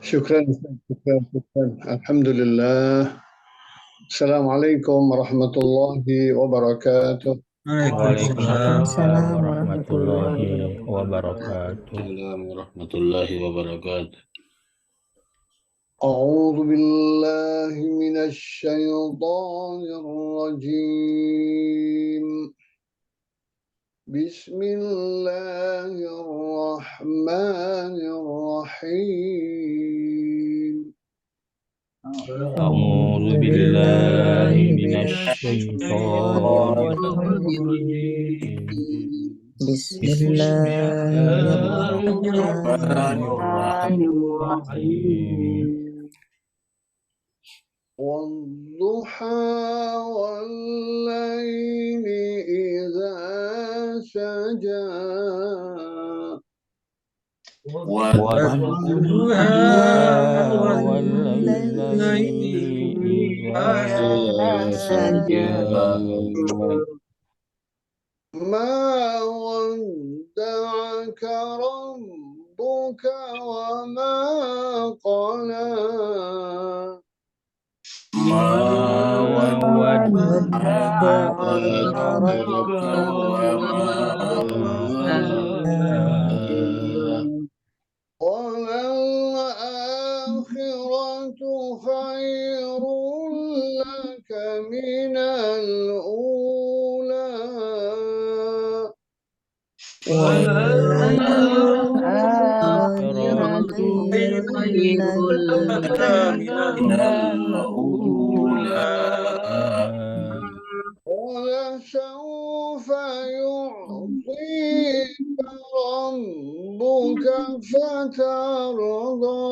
شكرا شكرا شكرا. الحمد لله. السلام عليكم ورحمة الله وبركاته. Waalaikumsalam Waalaikumsalam warahmatullahi warahmatullahi wabarakatuh. Waalaikumsalam warahmatullahi wabarakatuh. أعوذ بالله من الشيطان الرجيم. بسم الله الرحمن الرحيم. A'udzu billahi minasyaitonir rajim. Bismillahirrahmanirrahim. والضحى والليل إذا سجى والضحى والليل إذا سجى ما ودعك ربك وما قلى ما ودعك ربك وما وللآخرة خير لك من الأولى والآخرة خير لك من الأولى ولسوف يعطيك ربك فترضى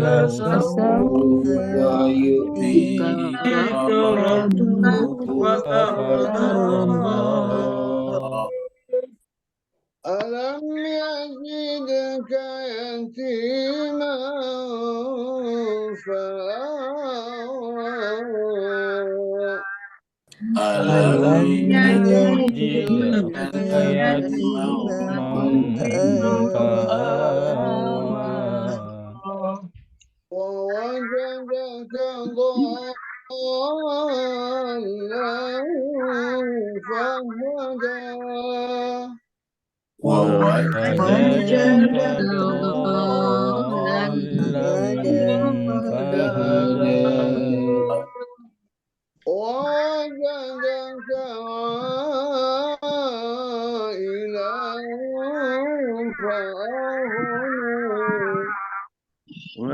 ولسوف يعطيك ربك فترضى ألم يجدك يتيما فآوى ألم يجدك يتيما فآوى ووجدك ضالا فهدى ووجدك ضالا فهدى ووجدك عائلا فأغنى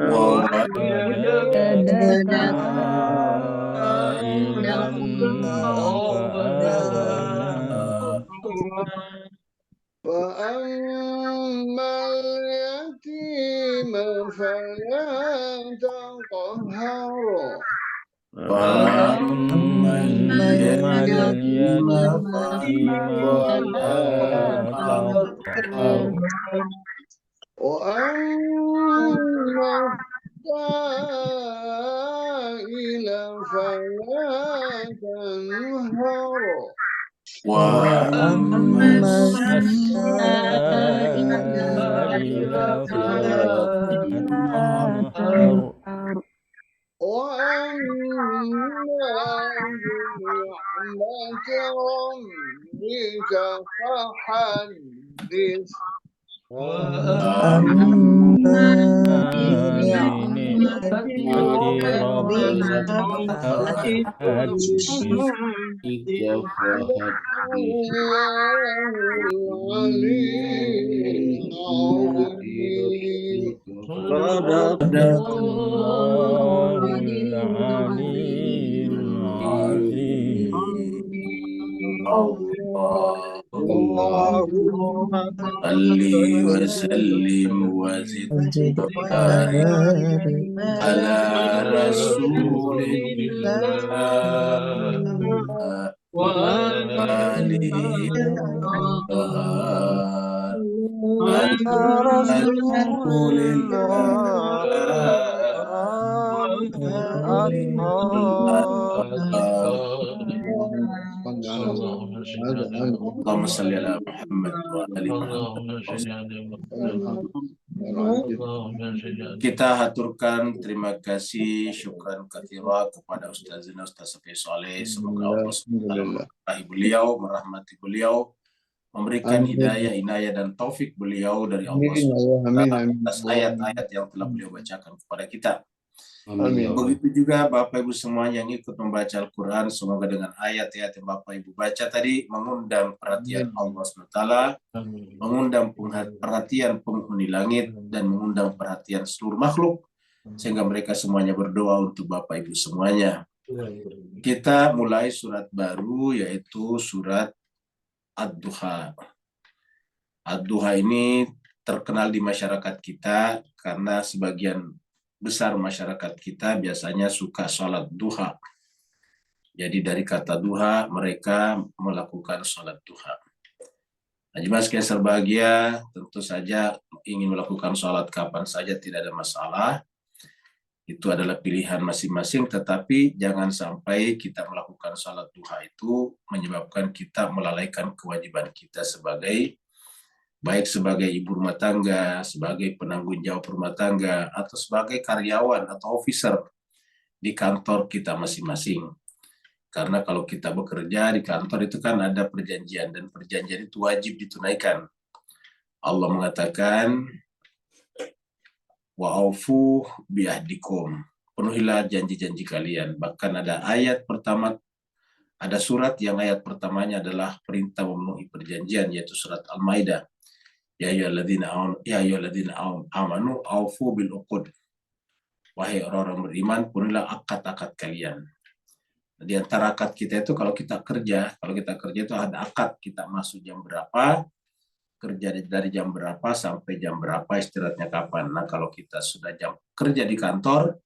ووجدك عائلا فأغنى فأما اليتيم فلا تقهر فأما اليتيم فلا تقهر وأما السائل فلا تنهر وأما السائل فلا تنهر وأما بنعمة ربك فحدث وأما بنعمة ربك فحدث صدق الله العلي العظيم. اللهم صل وسلم وزد وبارك على رسول الله وآله رسول الله Allahumma salli ala Muhammad wa ali Muhammad. Kita haturkan terima kasih, syukran katsira kepada Ustazina Ustaz Safi Soleh. Semoga Allah SWT beliau, merahmati beliau, memberikan hidayah, inayah dan taufik beliau dari Allah SWT atas ayat-ayat yang telah beliau bacakan kepada kita. Amin. Begitu juga Bapak Ibu semuanya yang ikut membaca Al-Quran, semoga dengan ayat-ayat yang Bapak Ibu baca tadi mengundang perhatian Allah SWT, mengundang perhatian penghuni langit, dan mengundang perhatian seluruh makhluk, sehingga mereka semuanya berdoa untuk Bapak Ibu semuanya. Kita mulai surat baru, yaitu surat Ad-Duha. Ad-Duha ini terkenal di masyarakat kita karena sebagian besar masyarakat kita biasanya suka sholat duha. Jadi dari kata duha mereka melakukan sholat duha. Nah, jemaah sekalian berbahagia, tentu saja ingin melakukan sholat kapan saja tidak ada masalah. Itu adalah pilihan masing-masing, tetapi jangan sampai kita melakukan sholat duha itu menyebabkan kita melalaikan kewajiban kita baik sebagai ibu rumah tangga, sebagai penanggung jawab rumah tangga, atau sebagai karyawan atau officer di kantor kita masing-masing. Karena kalau kita bekerja di kantor itu kan ada perjanjian, dan perjanjian itu wajib ditunaikan. Allah mengatakan, wa'aufu bi'ahdikum, penuhilah janji-janji kalian. Bahkan ada ayat pertama, ada surat yang ayat pertamanya adalah perintah memenuhi perjanjian, yaitu surat Al-Maidah. Ya ayyuhalladzina amanu aufu bil uqud. Wahai orang-orang beriman, penuhilah akad-akad kalian. Di antara akad kita itu kalau kita kerja itu ada akad, kita masuk jam berapa, kerja dari jam berapa sampai jam berapa, istirahatnya kapan. Nah, kalau kita sudah jam kerja di kantor,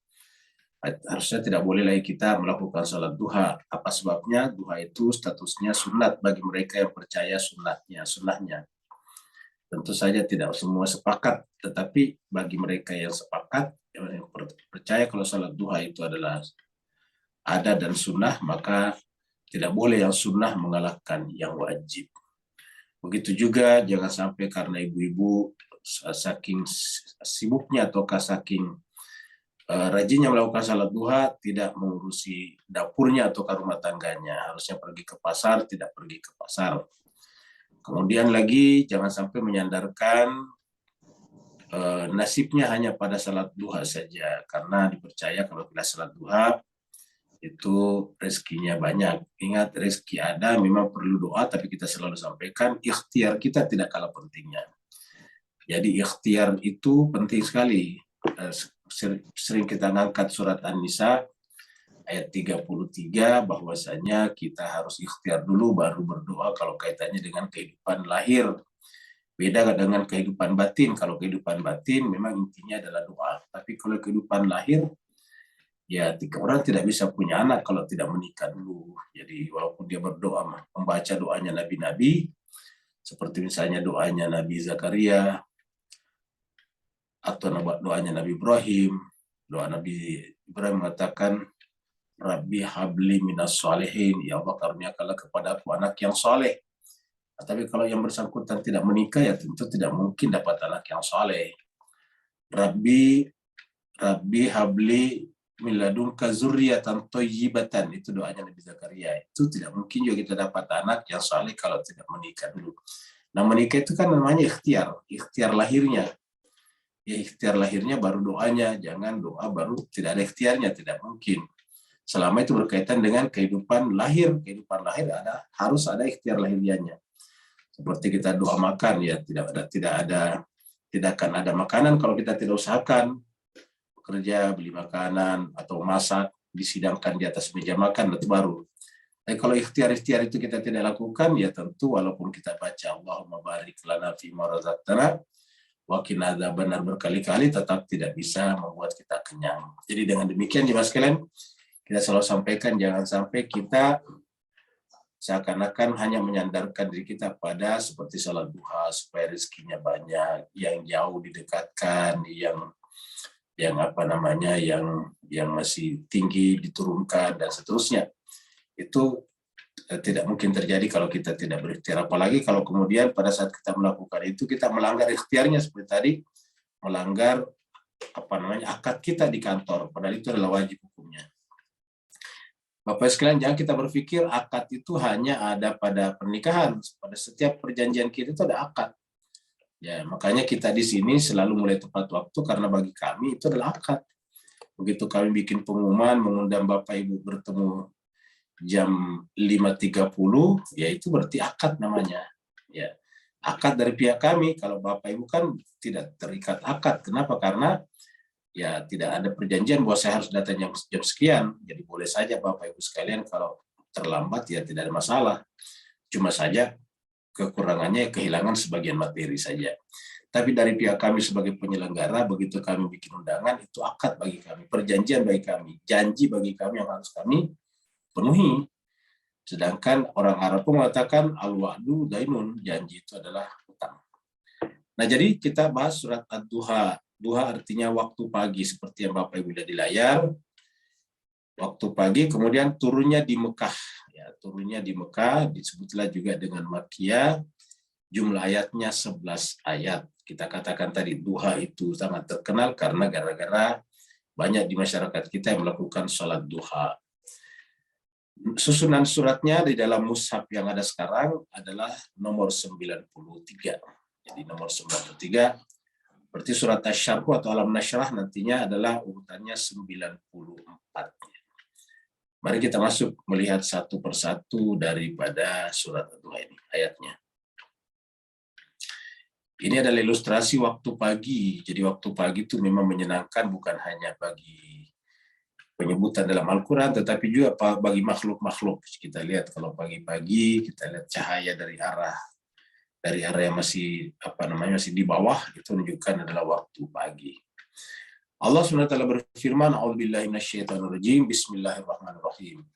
harusnya tidak boleh lagi kita melakukan sholat duha. Apa sebabnya? Duha itu statusnya sunat bagi mereka yang percaya sunnahnya. Tentu saja tidak semua sepakat, tetapi bagi mereka yang sepakat, yang percaya kalau salat duha itu adalah ada dan sunnah, maka tidak boleh yang sunnah mengalahkan yang wajib. Begitu juga jangan sampai karena ibu-ibu saking sibuknya ataukah saking rajinnya melakukan salat duha, tidak mengurusi dapurnya atau rumah tangganya. Harusnya pergi ke pasar, tidak pergi ke pasar. Kemudian lagi jangan sampai menyandarkan nasibnya hanya pada salat duha saja, karena dipercaya kalau kita salat duha itu rezekinya banyak. Ingat, rezeki ada, memang perlu doa, tapi kita selalu sampaikan ikhtiar kita tidak kalah pentingnya. Jadi ikhtiar itu penting sekali. Sering kita ngangkat surat An-Nisa ayat 33 bahwasanya kita harus ikhtiar dulu baru berdoa kalau kaitannya dengan kehidupan lahir. Beda dengan kehidupan batin. Kalau kehidupan batin memang intinya adalah doa. Tapi kalau kehidupan lahir, ya orang tidak bisa punya anak kalau tidak menikah dulu. Jadi walaupun dia berdoa, membaca doanya nabi-nabi, seperti misalnya doanya Nabi Zakaria, atau doanya Nabi Ibrahim. Doa Nabi Ibrahim mengatakan, Rabbi habli minas solehin, ya Allah karuniakanlah kepada aku anak yang soleh. Nah, tapi kalau yang bersangkutan tidak menikah, ya tentu tidak mungkin dapat anak yang soleh. Rabbi habli min ladunka zurriyatan thayyibatan, itu doanya Nabi Zakaria. Itu tidak mungkin juga kita dapat anak yang soleh kalau tidak menikah dulu. Nah, menikah itu kan namanya ikhtiar lahirnya. Ya, ikhtiar lahirnya baru doanya, jangan doa baru tidak ada ikhtiarnya, tidak mungkin. Selama itu berkaitan dengan kehidupan lahir harus ada ikhtiar lahirianya. Seperti kita doa makan, ya tidak akan ada makanan kalau kita tidak usahakan bekerja, beli makanan atau masak, disidangkan di atas meja makan, itu baru. Tapi kalau ikhtiar itu kita tidak lakukan, ya tentu walaupun kita baca Allahumma barik lana fima razaqtana wa qina adzabannar berkali-kali, tetap tidak bisa membuat kita kenyang. Jadi dengan demikian jemaah sekalian, kita selalu sampaikan jangan sampai kita seakan-akan hanya menyandarkan diri kita pada seperti salat duha supaya rezekinya banyak, yang jauh didekatkan, yang masih tinggi diturunkan dan seterusnya. Itu tidak mungkin terjadi kalau kita tidak berikhtiar. Apalagi kalau kemudian pada saat kita melakukan itu kita melanggar ikhtiarnya seperti tadi, melanggar akad kita di kantor, padahal itu adalah wajib hukumnya. Bapak sekalian, jangan kita berpikir akad itu hanya ada pada pernikahan. Pada setiap perjanjian kita itu ada akad. Ya, makanya kita di sini selalu mulai tepat waktu karena bagi kami itu adalah akad. Begitu kami bikin pengumuman mengundang Bapak Ibu bertemu jam 5.30, ya itu berarti akad namanya. Ya, akad dari pihak kami. Kalau Bapak Ibu kan tidak terikat akad. Kenapa? Karena ya tidak ada perjanjian bahwa saya harus datang jam sekian. Jadi boleh saja Bapak Ibu sekalian kalau terlambat ya tidak ada masalah. Cuma saja kekurangannya kehilangan sebagian materi saja. Tapi dari pihak kami sebagai penyelenggara, begitu kami bikin undangan, itu akad bagi kami, perjanjian bagi kami, janji bagi kami yang harus kami penuhi. Sedangkan orang Arab pun mengatakan al-wa'du dainun, janji itu adalah hutang. Nah, jadi kita bahas surat Ad-Duha. Duha artinya waktu pagi, seperti yang Bapak Ibu lihat di layar. Waktu pagi, kemudian turunnya di Mekah. Ya, turunnya di Mekah, disebutlah juga dengan Makkiyah. Jumlah ayatnya 11 ayat. Kita katakan tadi duha itu sangat terkenal karena gara-gara banyak di masyarakat kita yang melakukan sholat duha. Susunan suratnya di dalam mushaf yang ada sekarang adalah nomor 93. Jadi nomor 93, berarti surat Asy-Syarh atau Alam Nasyrah nantinya adalah urutannya 94. Mari kita masuk melihat satu persatu daripada surat Ad-Duha ini, ayatnya. Ini adalah ilustrasi waktu pagi. Jadi waktu pagi itu memang menyenangkan bukan hanya bagi penyebutan dalam Al-Quran, tetapi juga bagi makhluk-makhluk. Kita lihat kalau pagi-pagi, kita lihat cahaya dari arah yang masih masih di bawah, itu menunjukkan adalah waktu pagi. Allah SWT berfirman, A'udzubillahi minasyaitonirrajim, Bismillahirrahmanirrahim.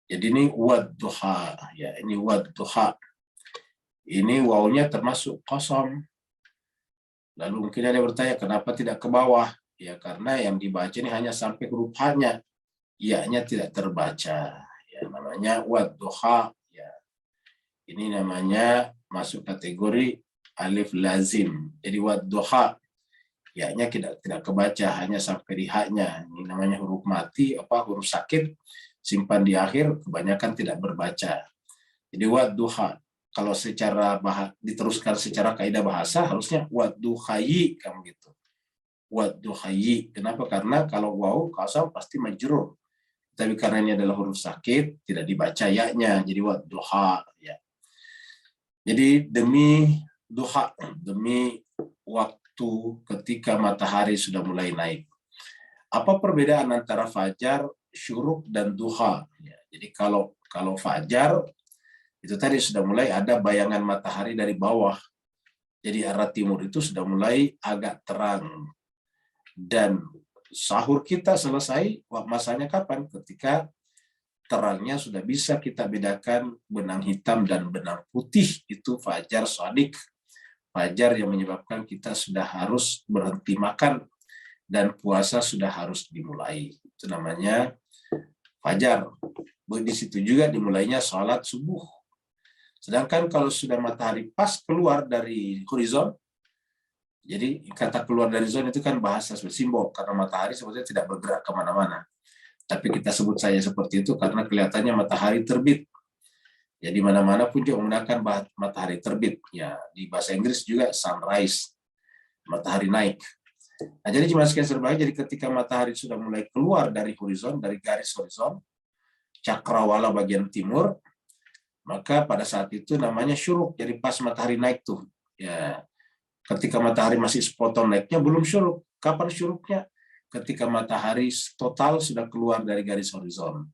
Jadi ini wad-duha, ya, ini wad-duha. Ini wawunya termasuk qasam. Lalu mungkin ada yang bertanya, kenapa tidak ke bawah? Ya, karena yang dibaca ini hanya sampai huruf H-nya. Ya-nya tidak terbaca. Ya, namanya wad-duha. Ya. Ini namanya masuk kategori alif lazim. Jadi wad-duha. Ya-nya tidak kebaca, hanya sampai di H-nya. Ini namanya huruf mati, huruf sakit, simpan di akhir, kebanyakan tidak berbaca. Jadi wad-duha. Kalau secara diteruskan secara kaidah bahasa, harusnya wad-duhayi, kamu gitu. Wad-duhayi. Kenapa? Karena kalau waw, qasam pasti majrur. Tapi karena ini adalah huruf sakit, tidak dibaca ya-nya. Jadi wad-duha. Ya. Jadi demi duha, demi waktu ketika matahari sudah mulai naik. Apa perbedaan antara fajar, syuruk, dan duha? Ya, jadi kalau fajar, itu tadi sudah mulai ada bayangan matahari dari bawah. Jadi arah timur itu sudah mulai agak terang. Dan sahur kita selesai, masanya kapan? Ketika terangnya sudah bisa kita bedakan benang hitam dan benang putih. Itu fajar shadiq. Fajar yang menyebabkan kita sudah harus berhenti makan dan puasa sudah harus dimulai. Itu namanya fajar. Di situ juga dimulainya sholat subuh. Sedangkan kalau sudah matahari pas keluar dari horizon, jadi kata keluar dari zon itu kan bahasa simbol, karena matahari sebetulnya tidak bergerak kemana-mana. Tapi kita sebut saja seperti itu karena kelihatannya matahari terbit. Jadi mana-mana pun juga menggunakan matahari terbit. Ya, di bahasa Inggris juga sunrise, matahari naik. Nah, jadi jemaah sekalian serbaik, jadi ketika matahari sudah mulai keluar dari horizon, dari garis horizon, cakrawala bagian timur, maka pada saat itu namanya syuruk. Jadi pas matahari naik tuh. Ya, ketika matahari masih sepotong naiknya, belum syuruk. Kapan syuruknya? Ketika matahari total sudah keluar dari garis horizon.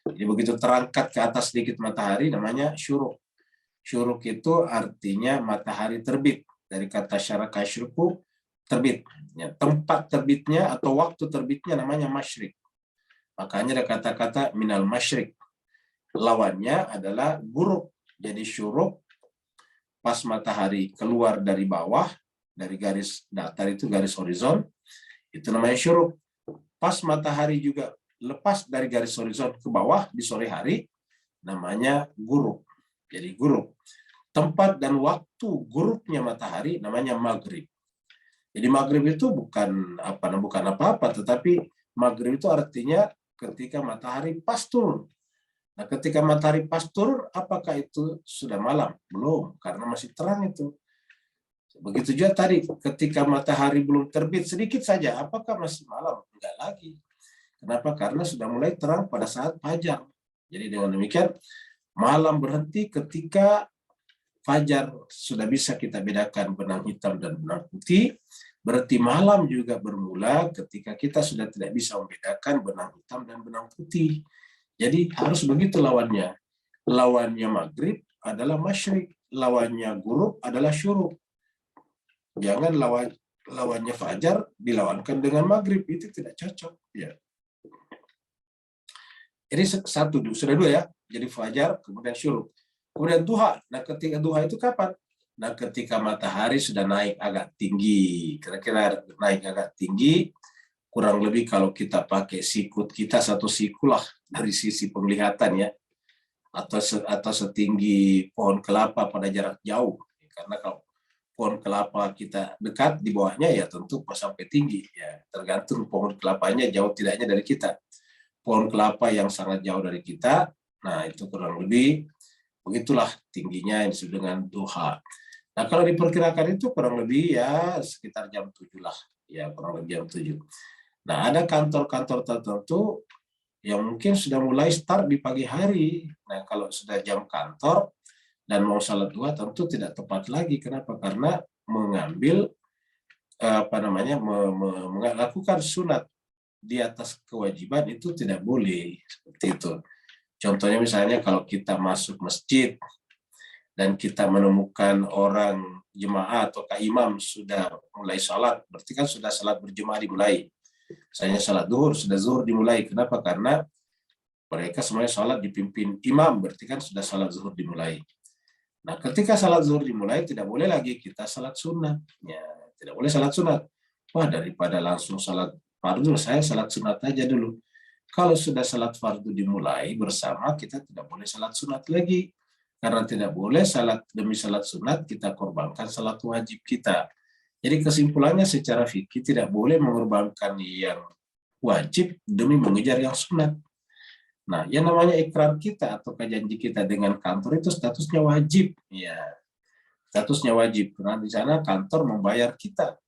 Jadi begitu terangkat ke atas sedikit matahari, namanya syuruk. Syuruk itu artinya matahari terbit. Dari kata syaraka syuruku, terbit. Ya, tempat terbitnya atau waktu terbitnya namanya masyrik. Makanya ada kata-kata minal masyrik. Lawannya adalah gurub. Jadi syuruk pas matahari keluar dari bawah, dari garis datar itu garis horizon, itu namanya syuruk. Pas matahari juga lepas dari garis horizon ke bawah di sore hari, namanya gurub. Jadi gurub. Tempat dan waktu gurubnya matahari namanya maghrib. Jadi maghrib itu bukan apa-apa, tetapi maghrib itu artinya ketika matahari pas turun. Nah, ketika matahari pas turun, apakah itu sudah malam? Belum, karena masih terang itu. Begitu juga tadi, ketika matahari belum terbit sedikit saja, apakah masih malam? Enggak lagi. Kenapa? Karena sudah mulai terang pada saat fajar. Jadi dengan demikian, malam berhenti ketika fajar sudah bisa kita bedakan benang hitam dan benang putih. Berarti malam juga bermula ketika kita sudah tidak bisa membedakan benang hitam dan benang putih. Jadi harus begitu lawannya. Lawannya maghrib adalah masyrik, lawannya gurub adalah syuruk. Jangan lawannya fajar dilawankan dengan maghrib, itu tidak cocok. Ya. Ini sudah dua ya. Jadi fajar, kemudian syuruk. Kemudian duha. Nah, ketika duha itu kapan? Nah, ketika matahari sudah naik agak tinggi. Kira-kira naik agak tinggi, kurang lebih kalau kita pakai sikut kita satu siku lah dari sisi penglihatan ya. Atau setinggi pohon kelapa pada jarak jauh. Karena kalau pohon kelapa kita dekat, di bawahnya ya tentu sampai tinggi. Ya, tergantung pohon kelapanya jauh tidaknya dari kita. Pohon kelapa yang sangat jauh dari kita, nah itu kurang lebih begitulah tingginya yang disebut dengan duha. Nah, kalau diperkirakan itu kurang lebih ya sekitar jam 7 lah, ya kurang lebih jam 7. Nah, ada kantor-kantor tertentu yang mungkin sudah mulai start di pagi hari. Nah, kalau sudah jam kantor dan mau salat duha tentu tidak tepat lagi. Kenapa? Karena mengambil melakukan sunat di atas kewajiban itu tidak boleh seperti itu. Contohnya misalnya kalau kita masuk masjid dan kita menemukan orang jemaah atau imam sudah mulai salat, berarti kan sudah salat berjemaah dimulai. Misalnya salat zuhur, sudah zuhur dimulai. Kenapa? Karena mereka semuanya salat dipimpin imam, berarti kan sudah salat zuhur dimulai. Nah, ketika salat zuhur dimulai tidak boleh lagi kita salat sunat. Ya, tidak boleh salat sunat. Wah, daripada langsung salat fardu, saya salat sunat aja dulu. Kalau sudah salat fardu dimulai bersama, kita tidak boleh salat sunat lagi. Karena tidak boleh salat demi salat sunat, kita korbankan salat wajib kita. Jadi kesimpulannya secara fikih tidak boleh mengorbankan yang wajib demi mengejar yang sunat. Nah, yang namanya ikrar kita atau janji kita dengan kantor itu statusnya wajib. Ya, statusnya wajib. Karena di sana kantor membayar kita.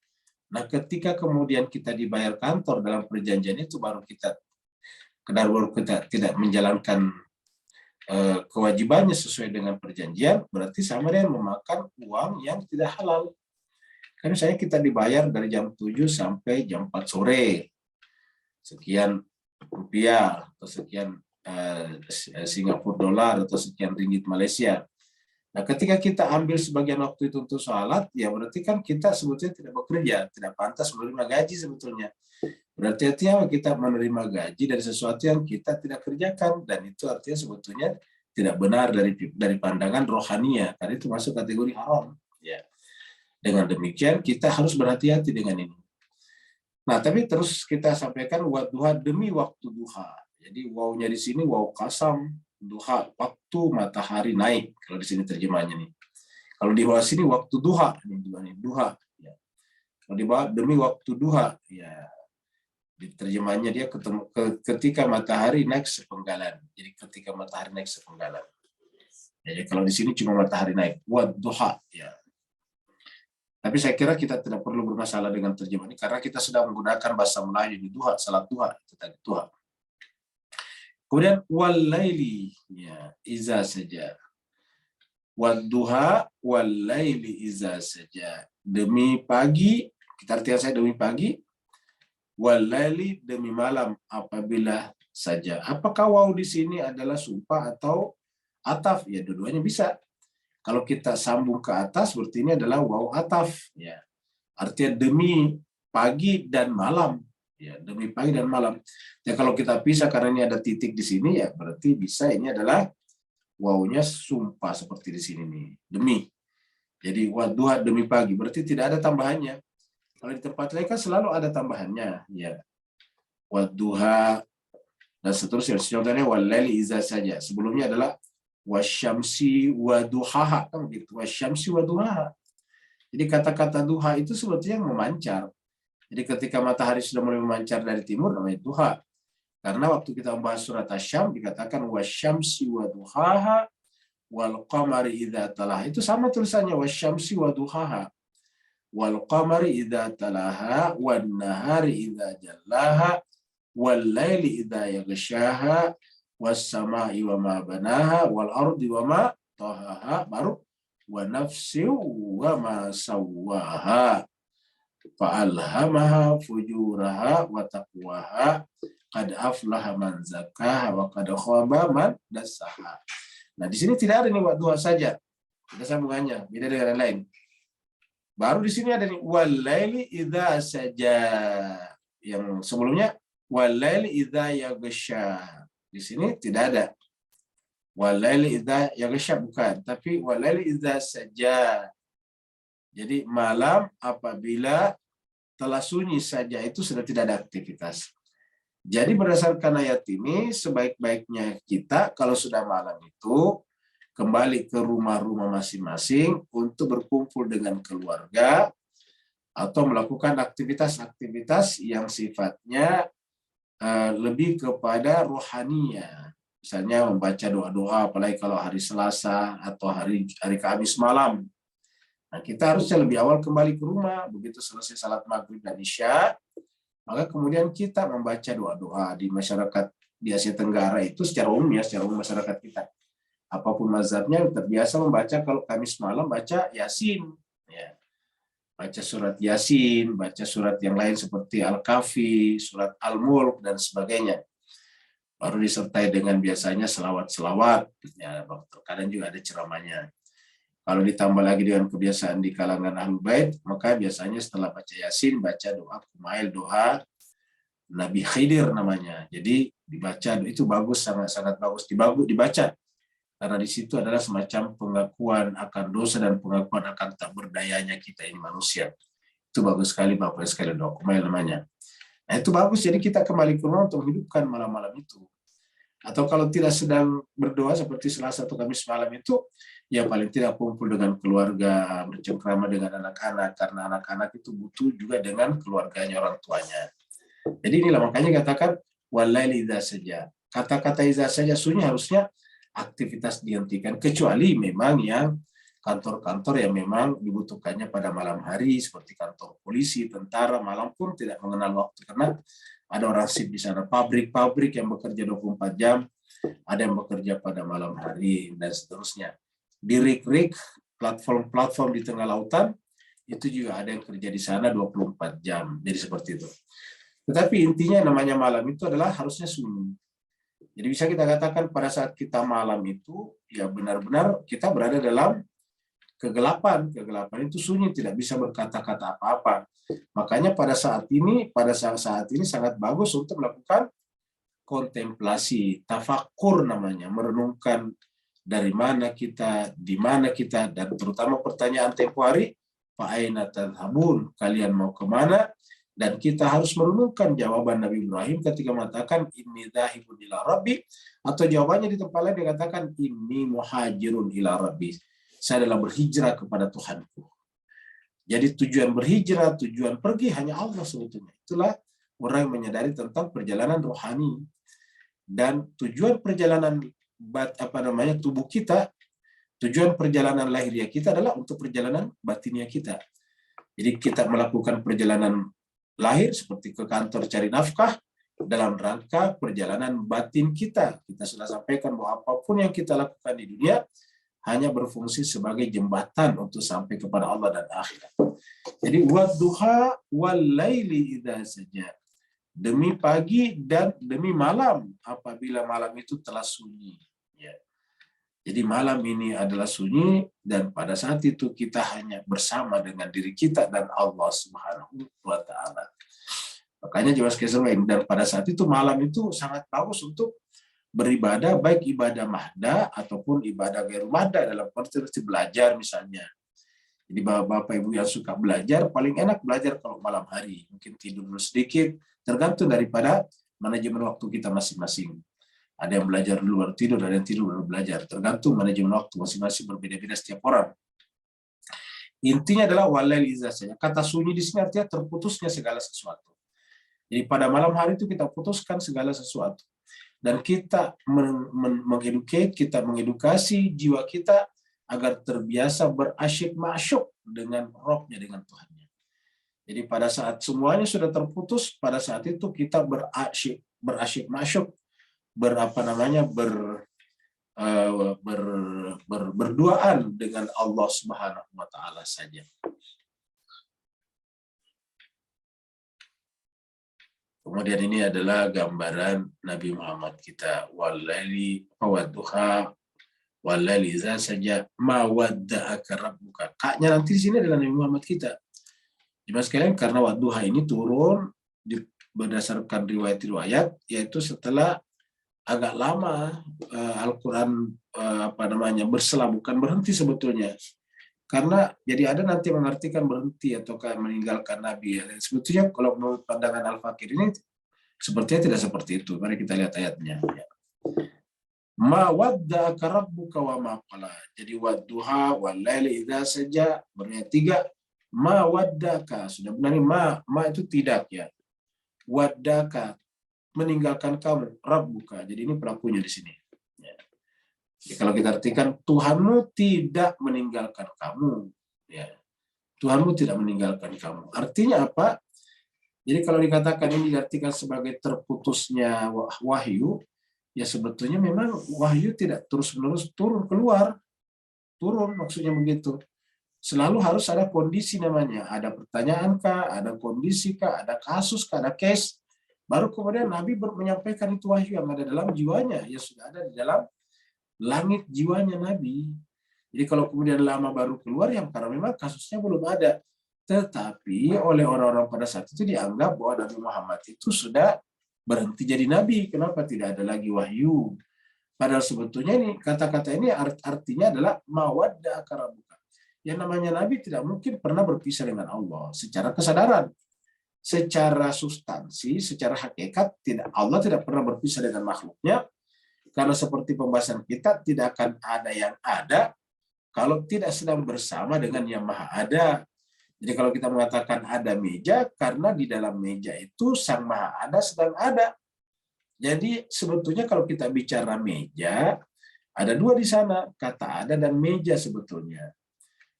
Nah, ketika kemudian kita dibayar kantor dalam perjanjian itu baru kita tidak menjalankan kewajibannya sesuai dengan perjanjian, berarti sama dengan memakan uang yang tidak halal. Kan misalnya kita dibayar dari jam 7 sampai jam 4 sore. Sekian rupiah atau sekian Singapura dolar atau sekian ringgit Malaysia. Nah, ketika kita ambil sebagian waktu itu untuk sholat, ya berarti kan kita sebetulnya tidak bekerja, tidak pantas menerima gaji sebetulnya. Berarti artinya kita menerima gaji dari sesuatu yang kita tidak kerjakan, dan itu artinya sebetulnya tidak benar dari pandangan rohaninya, karena itu masuk kategori haram. Ya. Dengan demikian kita harus berhati-hati dengan ini. Nah, tapi terus kita sampaikan duha demi waktu duha. Jadi wawnya di sini waw kasam. Duha, waktu matahari naik. Kalau di sini terjemahnya nih. Kalau di bawah sini waktu duha, ini duha. Ya. Kalau di bawah demi waktu duha, ya. Di terjemahnya dia ketika matahari naik sepenggalan. Jadi ketika matahari naik sepenggalan. Jadi kalau di sini cuma matahari naik, buat duha, ya. Tapi saya kira kita tidak perlu bermasalah dengan terjemah ini karena kita sudah menggunakan bahasa Melayu di duha, salat duha, itu tadi duha. Kemudian wal-laili, ya, iza saja. Wad-duha wal-laili iza saja. Demi pagi, kita artikan saya demi pagi, wal-laili demi malam apabila saja. Apakah waw di sini adalah sumpah atau ataf? Ya, dua-duanya bisa. Kalau kita sambung ke atas, berarti ini adalah waw ataf. Ya. Artinya demi pagi dan malam. Ya, demi pagi dan malam. Ya, kalau kita pisah karena ini ada titik di sini, ya berarti bisa ini adalah wawnya sumpah seperti di sini nih. Demi. Jadi wadduha demi pagi. Berarti tidak ada tambahannya. Kalau di tempat lain kan selalu ada tambahannya. Ya. Wadduha dan seterusnya. Contohnya wal-laili iza saja. Sebelumnya adalah wasyamsi waduhaha, kan begitu, wasyamsi waduhaha. Jadi kata-kata duha itu sebetulnya memancar. Jadi ketika matahari sudah mulai memancar dari timur namanya duha. Karena waktu kita membahas surat Asy-Syams dikatakan wasyamsi waduhaha wal qamari idza talaha. Itu sama tulisannya wasyamsi waduhaha. Wal qamari idza talaha wan nahari idza jallaha wal laili idza yaghshaha was samai wa ma banaha wal ardi wa ma tahaha, baru wa nafsi wa ma sawwaha fa alhamaha fujuraha wa taqwaha qad aflaha man zakkaha wa qad khaba man dassaha. Nah, di sini tidak ada nih dua saja. Ada sambungannya, beda dengan yang lain. Baru di sini ada nih walaili idza saja. Yang sebelumnya walaili idza yaghsha. Di sini tidak ada. Walaili idza yaghsha bukan, tapi walaili idza saja. Jadi malam apabila telah sunyi saja itu sudah tidak ada aktivitas. Jadi berdasarkan ayat ini sebaik-baiknya kita kalau sudah malam itu kembali ke rumah-rumah masing-masing untuk berkumpul dengan keluarga atau melakukan aktivitas-aktivitas yang sifatnya lebih kepada rohaninya. Misalnya membaca doa-doa, apalagi kalau hari Selasa atau hari Kamis malam. Nah, kita harusnya lebih awal kembali ke rumah, begitu selesai salat maghrib dan isya, maka kemudian kita membaca doa-doa. Di masyarakat di Asia Tenggara itu secara umum masyarakat kita, apapun mazhabnya terbiasa membaca kalau Kamis malam baca Yasin, ya. Baca surat Yasin, baca surat yang lain seperti Al-Kahfi, surat Al-Mulk dan sebagainya. Baru disertai dengan biasanya selawat-selawat, ya, terkadang juga ada ceramahnya. Kalau ditambah lagi dengan kebiasaan di kalangan Ahlul Bait, maka biasanya setelah baca Yasin, baca doa Kumail, doa Nabi Khidir namanya. Jadi dibaca, itu bagus, sangat-sangat bagus dibaca. Karena di situ adalah semacam pengakuan akan dosa dan pengakuan akan tak berdayanya kita ini manusia. Itu bagus sekali Bapak sekali, doa Kumail namanya. Nah itu bagus, jadi kita kembali ke rumah untuk menghidupkan malam-malam itu. Atau kalau tidak sedang berdoa seperti Selasa atau Kamis malam itu, ya paling tidak kumpul dengan keluarga, bercengkrama dengan anak-anak, karena anak-anak itu butuh juga dengan keluarganya, orang tuanya. Jadi inilah makanya katakan walaili idza saja. Kata-kata idza saja sunyi harusnya aktivitas dihentikan, kecuali memang yang kantor-kantor yang memang dibutuhkannya pada malam hari, seperti kantor polisi, tentara, malam pun tidak mengenal waktu, karena ada orang sip di sana, pabrik-pabrik yang bekerja 24 jam, ada yang bekerja pada malam hari, dan seterusnya. Di rig-rig, platform-platform di tengah lautan, itu juga ada yang kerja di sana 24 jam. Jadi seperti itu. Tetapi intinya namanya malam itu adalah harusnya sunyi. Jadi bisa kita katakan pada saat kita malam itu, ya benar-benar kita berada dalam kegelapan. Kegelapan itu sunyi, tidak bisa berkata-kata apa-apa. Makanya pada saat ini sangat bagus untuk melakukan kontemplasi, tafakur namanya, merenungkan dari mana kita, di mana kita, dan terutama pertanyaan tempo hari, fa aina tadhhabun, kalian mau kemana? Dan kita harus merenungkan jawaban Nabi Ibrahim ketika mengatakan inni dzahibun ila rabbi, atau jawabannya di tempat lain dikatakan inni muhajirun ila rabbi. Saya adalah berhijrah kepada Tuhanku. Jadi tujuan berhijrah, tujuan pergi hanya Allah sebetulnya. Itulah orang yang menyadari tentang perjalanan rohani. Dan tujuan perjalanan tubuh kita, tujuan perjalanan lahiriah kita adalah untuk perjalanan batiniah kita. Jadi kita melakukan perjalanan lahir seperti ke kantor cari nafkah dalam rangka perjalanan batin kita. Kita sudah sampaikan bahwa apapun yang kita lakukan di dunia hanya berfungsi sebagai jembatan untuk sampai kepada Allah dan akhirat. Jadi wadduha wal laili idza saja. Demi pagi dan demi malam apabila malam itu telah sunyi. Ya. Jadi malam ini adalah sunyi dan pada saat itu kita hanya bersama dengan diri kita dan Allah Subhanahu wa taala. Makanya jelas keseluruhan, dan pada saat itu malam itu sangat bagus untuk beribadah, baik ibadah mahda ataupun ibadah gairu mahda, dalam konteks belajar misalnya. Jadi bapak ibu yang suka belajar, paling enak belajar kalau malam hari. Mungkin tidur dulu sedikit, tergantung daripada manajemen waktu kita masing-masing. Ada yang belajar dulu baru tidur, ada yang tidur baru belajar. Tergantung manajemen waktu masing-masing berbeda-beda setiap orang. Intinya adalah walail iza saja. Kata sunyi di sini artinya terputusnya segala sesuatu. Jadi pada malam hari itu kita putuskan segala sesuatu. Dan kita mengeducate, kita mengedukasi jiwa kita agar terbiasa berasyik masyuk dengan Robnya, dengan Tuhannya. Jadi pada saat semuanya sudah terputus, pada saat itu kita berasyik masyuk, berduaan dengan Allah Subhanahu wa taala saja. Kemudian ini adalah gambaran Nabi Muhammad kita, walaili wadduha walaili idza saja ma wadda'aka rabbuka. Kaknya nanti di sini adalah Nabi Muhammad kita. Jemaah sekalian, karena wadduha ini turun berdasarkan riwayat-riwayat, yaitu setelah agak lama Al-Quran berselang, bukan berhenti sebetulnya. Karena jadi ada nanti mengartikan berhenti ataukah meninggalkan Nabi. Sebetulnya kalau menurut pandangan Al-Fakir ini sepertinya tidak seperti itu. Mari kita lihat ayatnya. Ma wadda'aka rabbuka wa ma qala. Jadi wadduha wal laili idza saja berarti 3. Ma wadda'aka, sudah benar ma itu tidak ya. Wadda'aka, meninggalkan kamu, rabbuka. Jadi ini pelakunya di sini. Ya. Jadi kalau kita artikan Tuhanmu tidak meninggalkan kamu, ya. Tuhanmu tidak meninggalkan kamu. Artinya apa? Jadi kalau dikatakan ini diartikan sebagai terputusnya wahyu, ya sebetulnya memang wahyu tidak terus-menerus turun keluar. Turun maksudnya begitu. Selalu harus ada kondisi namanya. Ada pertanyaan kah, ada kondisi kah, ada kasus kah, ada case. Baru kemudian Nabi menyampaikan itu wahyu yang ada dalam jiwanya. Ya sudah ada di dalam langit jiwanya Nabi. Jadi kalau kemudian lama baru keluar, yang karena memang kasusnya belum ada. Tetapi oleh orang-orang pada saat itu dianggap bahwa Nabi Muhammad itu sudah berhenti jadi Nabi. Kenapa tidak ada lagi wahyu? Padahal sebetulnya ini kata-kata ini artinya adalah mawadda'aka rabbuka. Yang namanya Nabi tidak mungkin pernah berpisah dengan Allah secara kesadaran. Secara substansi, secara hakikat, Allah tidak pernah berpisah dengan makhluknya. Karena seperti pembahasan kita, tidak akan ada yang ada kalau tidak sedang bersama dengan yang maha ada. Jadi kalau kita mengatakan ada meja, karena di dalam meja itu sang maha ada sedang ada. Jadi sebetulnya kalau kita bicara meja, ada 2 di sana, kata ada dan meja sebetulnya.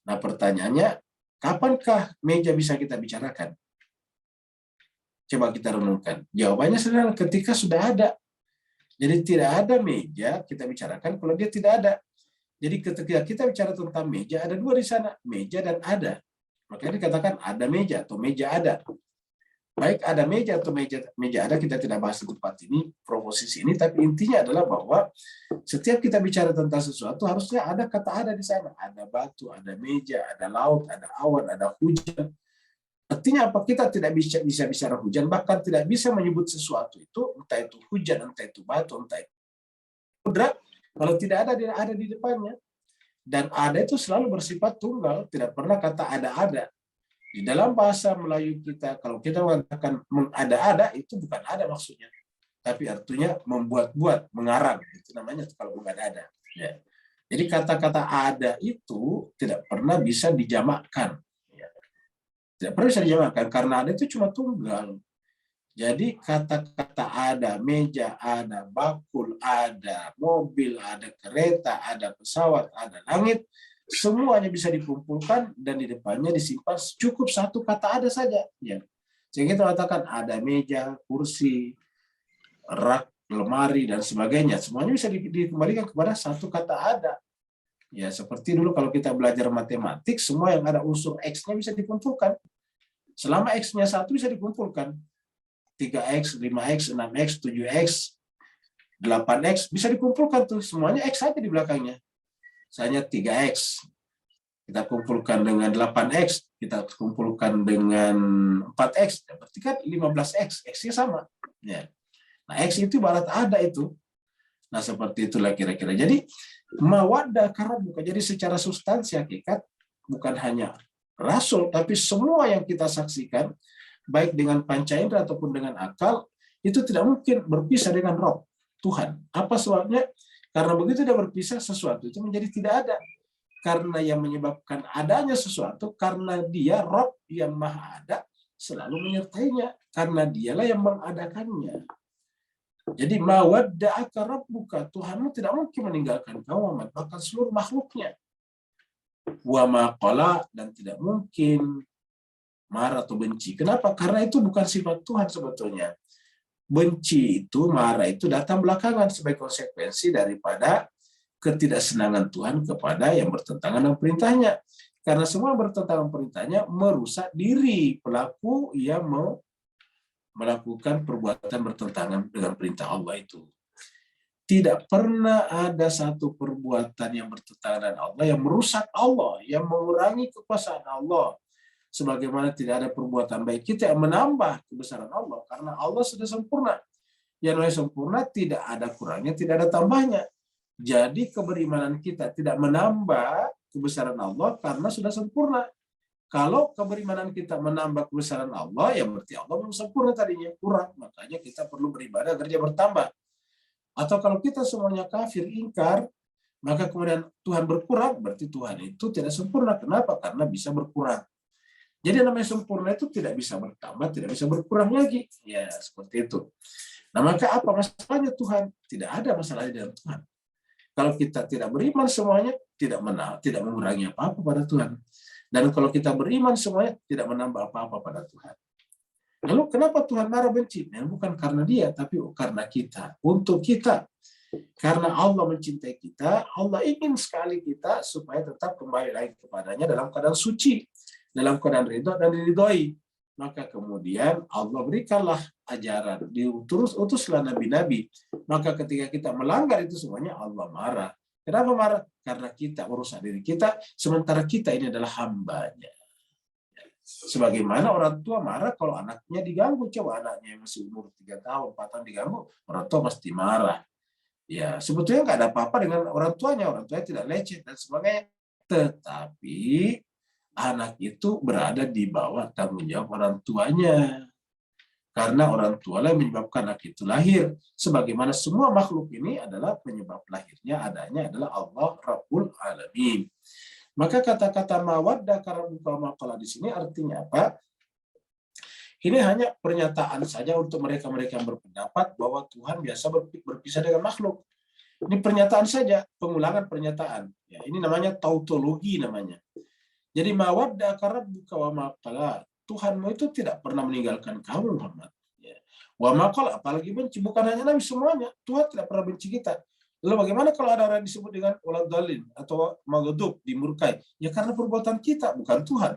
Nah pertanyaannya, kapankah meja bisa kita bicarakan? Coba kita renungkan. Jawabannya sederhana, ketika sudah ada. Jadi tidak ada meja kita bicarakan kalau dia tidak ada. Jadi ketika kita bicara tentang meja, ada 2 di sana, meja dan ada. Makanya dikatakan ada meja atau meja ada. Baik ada meja atau meja ada, kita tidak bahas di tempat ini, proposisi ini, tapi intinya adalah bahwa setiap kita bicara tentang sesuatu harusnya ada kata ada di sana. Ada batu, ada meja, ada laut, ada awan, ada hujan. Artinya apa? Kita tidak bisa bicara hujan, bahkan tidak bisa menyebut sesuatu itu, entah itu hujan, entah itu batu, entah itu kudrat, kalau tidak ada di depannya. Dan ada itu selalu bersifat tunggal, tidak pernah kata ada-ada. Di dalam bahasa Melayu kita, kalau kita mengatakan mengada-ada, itu bukan ada maksudnya. Tapi artinya membuat-buat, mengarang. Itu namanya kalau mengada-ada. Ya. Jadi kata-kata ada itu tidak pernah bisa dijamakkan. Ya. Tidak pernah bisa dijamakkan, karena ada itu cuma tunggal. Jadi kata-kata ada, meja ada, bakul ada, mobil ada, kereta ada, pesawat ada, langit, semuanya bisa dikumpulkan dan di depannya disimpan cukup satu kata ada saja. Ya. Sehingga kita katakan ada meja, kursi, rak, lemari, dan sebagainya. Semuanya bisa dikembalikan kepada satu kata ada. Ya, seperti dulu kalau kita belajar matematik, semua yang ada unsur X-nya bisa dikumpulkan. Selama X-nya 1 bisa dikumpulkan. 3X, 5X, 6X, 7X, 8X, bisa dikumpulkan tuh. Semuanya X saja di belakangnya. Misalnya 3X, kita kumpulkan dengan 8X, kita kumpulkan dengan 4X, berarti kan 15X, X-nya sama. Ya. Nah, X itu ibarat ada itu. Nah, seperti itulah kira-kira. Jadi, mawaddah karena bukan. Jadi secara substansi hakikat, bukan hanya Rasul, tapi semua yang kita saksikan, baik dengan panca indera ataupun dengan akal, itu tidak mungkin berpisah dengan roh. Tuhan. Apa sebabnya? Karena begitu dia berpisah, sesuatu itu menjadi tidak ada. Karena yang menyebabkan adanya sesuatu, karena dia Rob yang maha ada, selalu menyertainya. Karena dialah yang mengadakannya. Jadi mawadda'aka rabbuka, Tuhanmu tidak mungkin meninggalkan kamu Muhammad, bahkan seluruh makhluknya. Wa maqala, dan tidak mungkin marah atau benci. Kenapa? Karena itu bukan sifat Tuhan sebetulnya. Benci itu, marah itu datang belakangan sebagai konsekuensi daripada ketidaksenangan Tuhan kepada yang bertentangan dengan perintahnya. Karena semua bertentangan perintahnya merusak diri pelaku yang mau melakukan perbuatan bertentangan dengan perintah Allah itu. Tidak pernah ada satu perbuatan yang bertentangan dengan Allah yang merusak Allah, yang mengurangi kekuasaan Allah. Sebagaimana tidak ada perbuatan baik kita yang menambah kebesaran Allah, karena Allah sudah sempurna. Yang namanya sempurna tidak ada kurangnya, tidak ada tambahnya. Jadi keberimanan kita tidak menambah kebesaran Allah karena sudah sempurna. Kalau keberimanan kita menambah kebesaran Allah, ya berarti Allah belum sempurna tadinya, kurang. Makanya kita perlu beribadah agar dia bertambah. Atau kalau kita semuanya kafir, ingkar, maka kemudian Tuhan berkurang, berarti Tuhan itu tidak sempurna. Kenapa? Karena bisa berkurang. Jadi namanya sempurna itu tidak bisa bertambah, tidak bisa berkurang lagi. Ya, seperti itu. Nah, maka apa masalahnya Tuhan? Tidak ada masalah dengan Tuhan. Kalau kita tidak beriman semuanya, tidak mengurangi apa-apa pada Tuhan. Dan kalau kita beriman semuanya, tidak menambah apa-apa pada Tuhan. Lalu kenapa Tuhan marah benci? Ya, bukan karena dia, tapi karena kita. Untuk kita. Karena Allah mencintai kita, Allah ingin sekali kita supaya tetap kembali lagi kepadanya dalam keadaan suci, dalam keadaan ridho dan diridhoi. Maka kemudian Allah berikanlah ajaran, utuslah nabi-nabi. Maka ketika kita melanggar itu semuanya, Allah marah. Kenapa marah? Karena kita merusak diri kita, sementara kita ini adalah hambanya. Sebagaimana orang tua marah kalau anaknya diganggu. Coba anaknya yang masih umur 3 tahun, 4 tahun diganggu, orang tua pasti marah. Ya, sebetulnya nggak ada apa-apa dengan orang tuanya tidak lecet dan sebagainya. Tetapi anak itu berada di bawah tanggung jawab orang tuanya. Karena orang tua yang menyebabkan anak itu lahir. Sebagaimana semua makhluk ini adalah penyebab lahirnya, adanya adalah Allah Rabbul Alamin. Maka kata-kata mawaddah karabuka maqala di sini artinya apa? Ini hanya pernyataan saja untuk mereka-mereka yang berpendapat bahwa Tuhan biasa berpisah dengan makhluk. Ini pernyataan saja, pengulangan pernyataan. Ya, ini namanya tautologi namanya. Jadi mawaddah karabuka wa maqala, Tuhanmu itu tidak pernah meninggalkan kamu Muhammad. Ya. Wa maqala, apalagi benci, bukan hanya Nabi semuanya. Tuhan tidak pernah benci kita. Lalu bagaimana kalau ada orang disebut dengan waladhalin atau maghdub, dimurkai? Ya karena perbuatan kita, bukan Tuhan.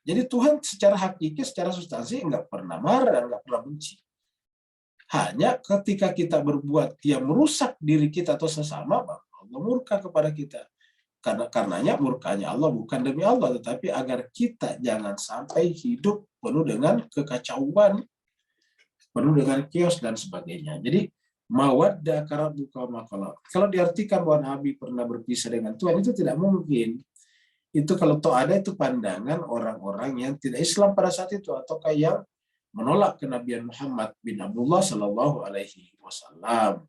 Jadi Tuhan secara hakiki, secara substansi enggak pernah marah, enggak pernah benci. Hanya ketika kita berbuat yang merusak diri kita atau sesama, Allah murka kepada kita. Karenanya murkanya Allah bukan demi Allah, tetapi agar kita jangan sampai hidup penuh dengan kekacauan, penuh dengan chaos dan sebagainya. Jadi mawaddah karabuka maqala. Kalau diartikan bahwa Nabi pernah berpisah dengan Tuhan, itu tidak mungkin. Itu kalau ada itu pandangan orang-orang yang tidak Islam pada saat itu, atau yang menolak kenabian Muhammad bin Abdullah Shallallahu Alaihi Wasallam.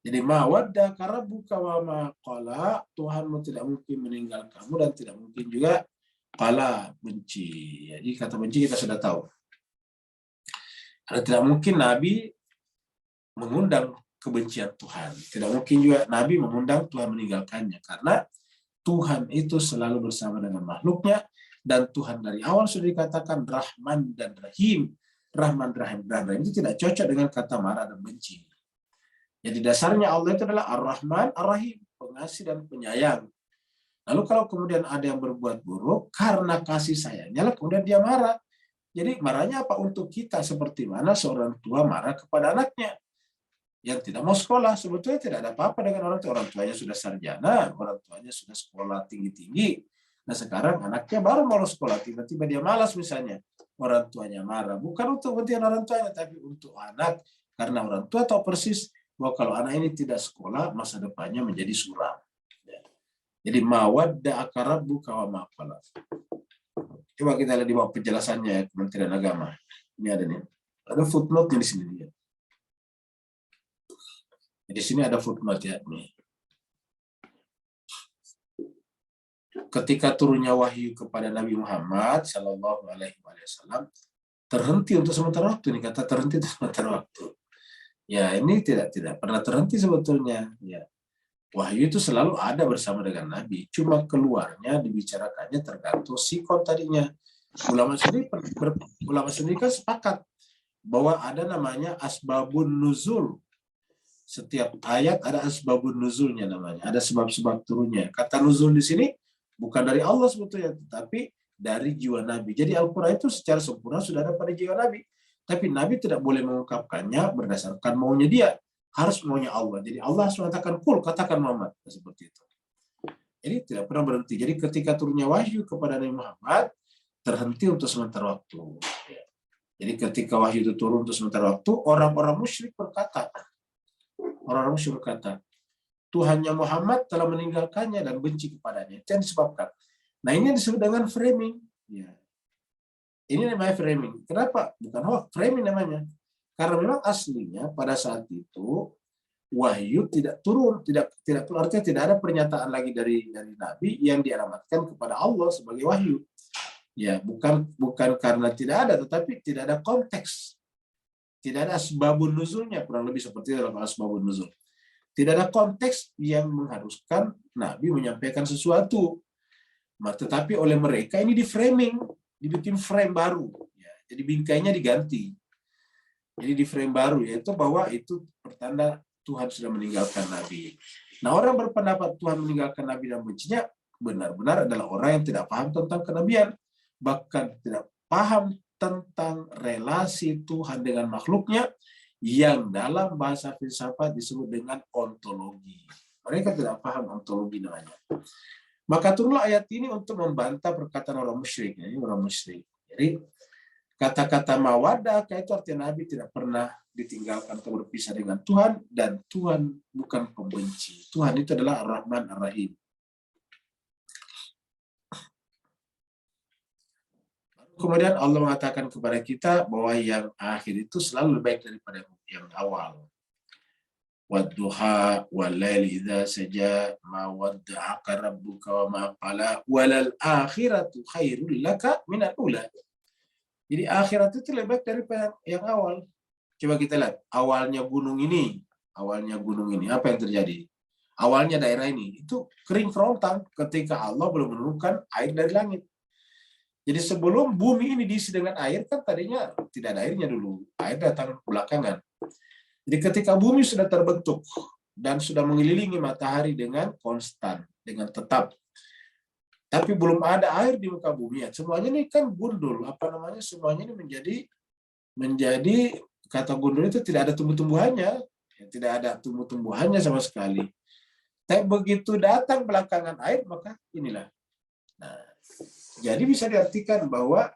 Jadi mawaddah karabuka wa maqala, Tuhanmu tidak mungkin meninggal kamu dan tidak mungkin juga qala, benci. Jadi kata benci kita sudah tahu. Karena tidak mungkin Nabi mengundang kebencian Tuhan. Tidak mungkin juga Nabi mengundang Tuhan meninggalkannya. Karena Tuhan itu selalu bersama dengan makhluknya, dan Tuhan dari awal sudah dikatakan Rahman dan Rahim. Rahman, Rahim, dan Rahim itu tidak cocok dengan kata marah dan benci. Jadi dasarnya Allah itu adalah Ar-Rahman, Ar-Rahim, pengasih dan penyayang. Lalu kalau kemudian ada yang berbuat buruk, karena kasih sayangnya lah kemudian dia marah. Jadi marahnya apa? Untuk kita, seperti mana seorang tua marah kepada anaknya yang tidak mau sekolah. Sebetulnya tidak ada apa-apa dengan orang tua. Orang tuanya sudah sarjana, orang tuanya sudah sekolah tinggi-tinggi. Nah sekarang anaknya baru mau sekolah, tiba-tiba dia malas misalnya. Orang tuanya marah. Bukan untuk kepentingan orang tuanya, tapi untuk anak. Karena orang tua tahu persis bahwa kalau anak ini tidak sekolah, masa depannya menjadi suram. Jadi mawaddah karabuka wa maqala. Coba kita lihat di bawah penjelasannya Kementerian Agama. Ini ada nih. Ada footnote di sini. Di sini ada footnote ya nih. Ketika turunnya wahyu kepada Nabi Muhammad Shallallahu Alaihi Wasallam terhenti untuk sementara waktu, nih kata terhenti untuk sementara waktu. Ya ini tidak pernah terhenti sebetulnya. Ya, wahyu itu selalu ada bersama dengan Nabi. Cuma keluarnya dibicarakannya tergantung sikon tadinya. Ulama sendiri kan sepakat bahwa ada namanya asbabun nuzul. Setiap ayat ada asbabun nuzulnya namanya. Ada sebab-sebab turunnya. Kata nuzul di sini bukan dari Allah sebetulnya, tetapi dari jiwa Nabi. Jadi Al-Quran itu secara sempurna sudah ada pada jiwa Nabi. Tapi Nabi tidak boleh mengungkapkannya berdasarkan maunya dia. Harus maunya Allah. Jadi Allah harus mengatakan, kul, katakan Muhammad. Seperti itu. Jadi tidak pernah berhenti. Jadi ketika turunnya wahyu kepada Nabi Muhammad, terhenti untuk sementara waktu. Jadi ketika wahyu itu turun untuk sementara waktu, orang-orang musyrik berkata, Tuhannya Muhammad telah meninggalkannya dan benci kepadanya. Itu yang disebabkan. Nah ini yang disebut dengan framing. Ya. Ini namanya framing. Kenapa? Bukan hoax, framing namanya. Karena memang aslinya pada saat itu wahyu tidak turun, artinya tidak ada pernyataan lagi dari Nabi yang dialamatkan kepada Allah sebagai wahyu. Ya, bukan karena tidak ada, tetapi tidak ada konteks. Tidak ada asbabun nuzulnya, kurang lebih seperti dalam asbabun nuzul. Tidak ada konteks yang mengharuskan Nabi menyampaikan sesuatu. Tetapi oleh mereka ini di framing, dibikin frame baru. Ya, jadi bingkainya diganti. Jadi di frame baru, yaitu bahwa itu pertanda Tuhan sudah meninggalkan Nabi. Nah, orang berpendapat Tuhan meninggalkan Nabi dan bencinya benar-benar adalah orang yang tidak paham tentang kenabian. Bahkan tidak paham tentang relasi Tuhan dengan makhluknya yang dalam bahasa filsafat disebut dengan ontologi. Mereka tidak paham ontologi namanya. Maka turunlah ayat ini untuk membantah perkataan orang musyrik. Ini orang musyrik. Jadi kata-kata mawaddah itu artinya Nabi tidak pernah ditinggalkan atau berpisah dengan Tuhan, dan Tuhan bukan pembenci. Tuhan itu adalah Ar-Rahman Ar-Rahim. Kemudian Allah mengatakan kepada kita bahwa yang akhir itu selalu lebih baik daripada yang awal. Wadduha walaili idza saja ma wadda'aka rabbuka wa ma qala walal akhiratu khairul laka minal ula. Jadi akhirat itu lebih baik daripada yang awal. Coba kita lihat awalnya gunung ini, apa yang terjadi? Awalnya daerah ini itu kering kerontang ketika Allah belum menurunkan air dari langit. Jadi sebelum bumi ini diisi dengan air, kan tadinya tidak ada airnya dulu. Air datang belakangan. Jadi ketika bumi sudah terbentuk dan sudah mengelilingi matahari dengan konstan, dengan tetap, tapi belum ada air di muka bumi, ya semuanya ini kan gundul, semuanya ini menjadi kata gundul itu tidak ada tumbuh-tumbuhannya, tidak ada tumbuh-tumbuhannya sama sekali. Tapi begitu datang belakangan air, maka inilah. Nah, jadi bisa diartikan bahwa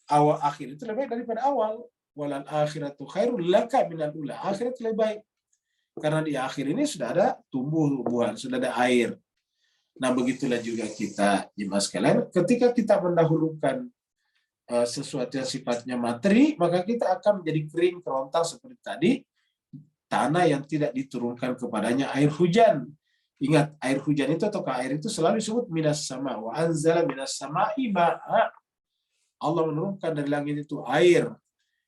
awal akhir itu lebih baik daripada awal. Walal akhiratu khairul laka minal ula. Akhirat lebih baik. Karena di akhir ini sudah ada tumbuh-tumbuhan, sudah ada air. Nah, begitulah juga kita, jemaah sekalian, ketika kita mendahulukan sesuatu yang sifatnya materi, maka kita akan menjadi kering kerontang seperti tadi, tanah yang tidak diturunkan kepadanya air hujan. Ingat, air hujan itu atau air itu selalu disebut minas sama, wa anzala minas sama'i ma'a. Allah menurunkan dari langit itu air.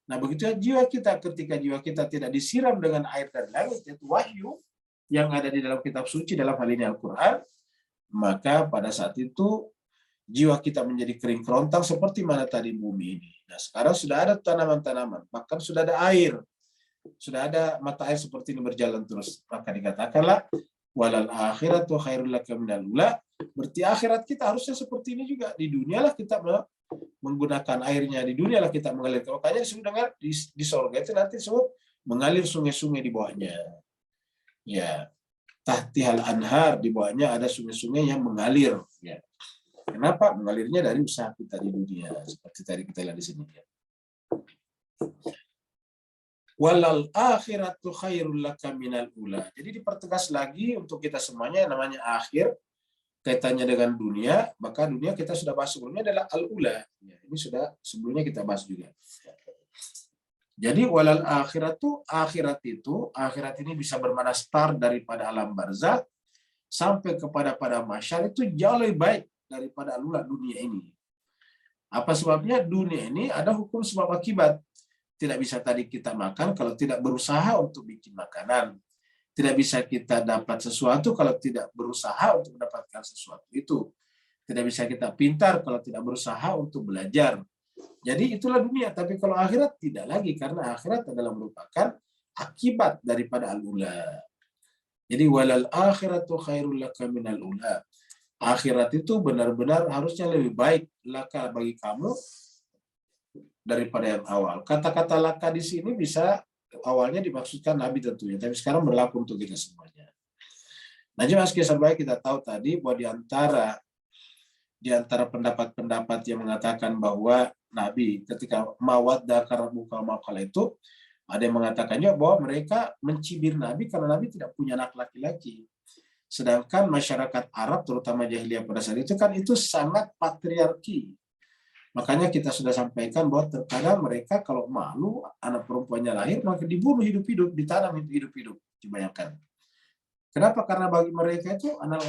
Nah, begitu jiwa kita, ketika jiwa kita tidak disiram dengan air dari langit, yaitu wahyu yang ada di dalam kitab suci, dalam hal ini Al-Quran, maka pada saat itu jiwa kita menjadi kering kerontang seperti mana tadi bumi ini. Nah, sekarang sudah ada tanaman-tanaman, bahkan sudah ada air, sudah ada mata air seperti ini berjalan terus. Maka dikatakanlah walal akhiratu khairul laka minal ula. Berarti akhirat kita harusnya seperti ini juga. Di dunialah kita menggunakan airnya, di dunialah kita mengalir. Makanya disebut dengan di surga itu nanti disebut mengalir sungai-sungai di bawahnya. Ya, tahtihal anhar, di bawahnya ada sungai-sungai yang mengalir. Ya. Kenapa? Mengalirnya dari usaha kita di dunia. Seperti tadi kita lihat di sini. Ya. Walal akhiratu khairul laka minal ula. Jadi dipertegas lagi untuk kita semuanya yang namanya akhir, kaitannya dengan dunia, maka dunia kita sudah bahas sebelumnya adalah al-ula. Ya, ini sudah sebelumnya kita bahas juga. Jadi walal akhirat akhirat ini bisa bermakna start daripada alam barzakh sampai kepada pada mahsyar itu jauh lebih baik daripada alula dunia ini. Apa sebabnya? Dunia ini ada hukum sebab akibat. Tidak bisa tadi kita makan kalau tidak berusaha untuk bikin makanan. Tidak bisa kita dapat sesuatu kalau tidak berusaha untuk mendapatkan sesuatu itu. Tidak bisa kita pintar kalau tidak berusaha untuk belajar. Jadi itulah dunia. Tapi kalau akhirat tidak lagi, karena akhirat adalah merupakan akibat daripada al-ula. Jadi walal akhiratu khairul laka minal ula. Akhirat itu benar-benar harusnya lebih baik laka bagi kamu daripada yang awal. Kata-kata laka di sini bisa awalnya dimaksudkan Nabi tentunya, tapi sekarang berlaku untuk kita semuanya. Nah, jemaah sekalian baik, kita tahu tadi bahwa di antara pendapat-pendapat yang mengatakan bahwa Nabi ketika mawaddah karabuka makala itu, ada yang mengatakannya bahwa mereka mencibir Nabi karena Nabi tidak punya anak laki-laki. Sedangkan masyarakat Arab, terutama jahiliyah pada saat itu kan itu sangat patriarki. Makanya kita sudah sampaikan bahwa terkadang mereka kalau malu anak perempuannya lahir, maka dibunuh hidup-hidup, ditanam hidup-hidup. Dibayangkan. Kenapa? Karena bagi mereka itu anak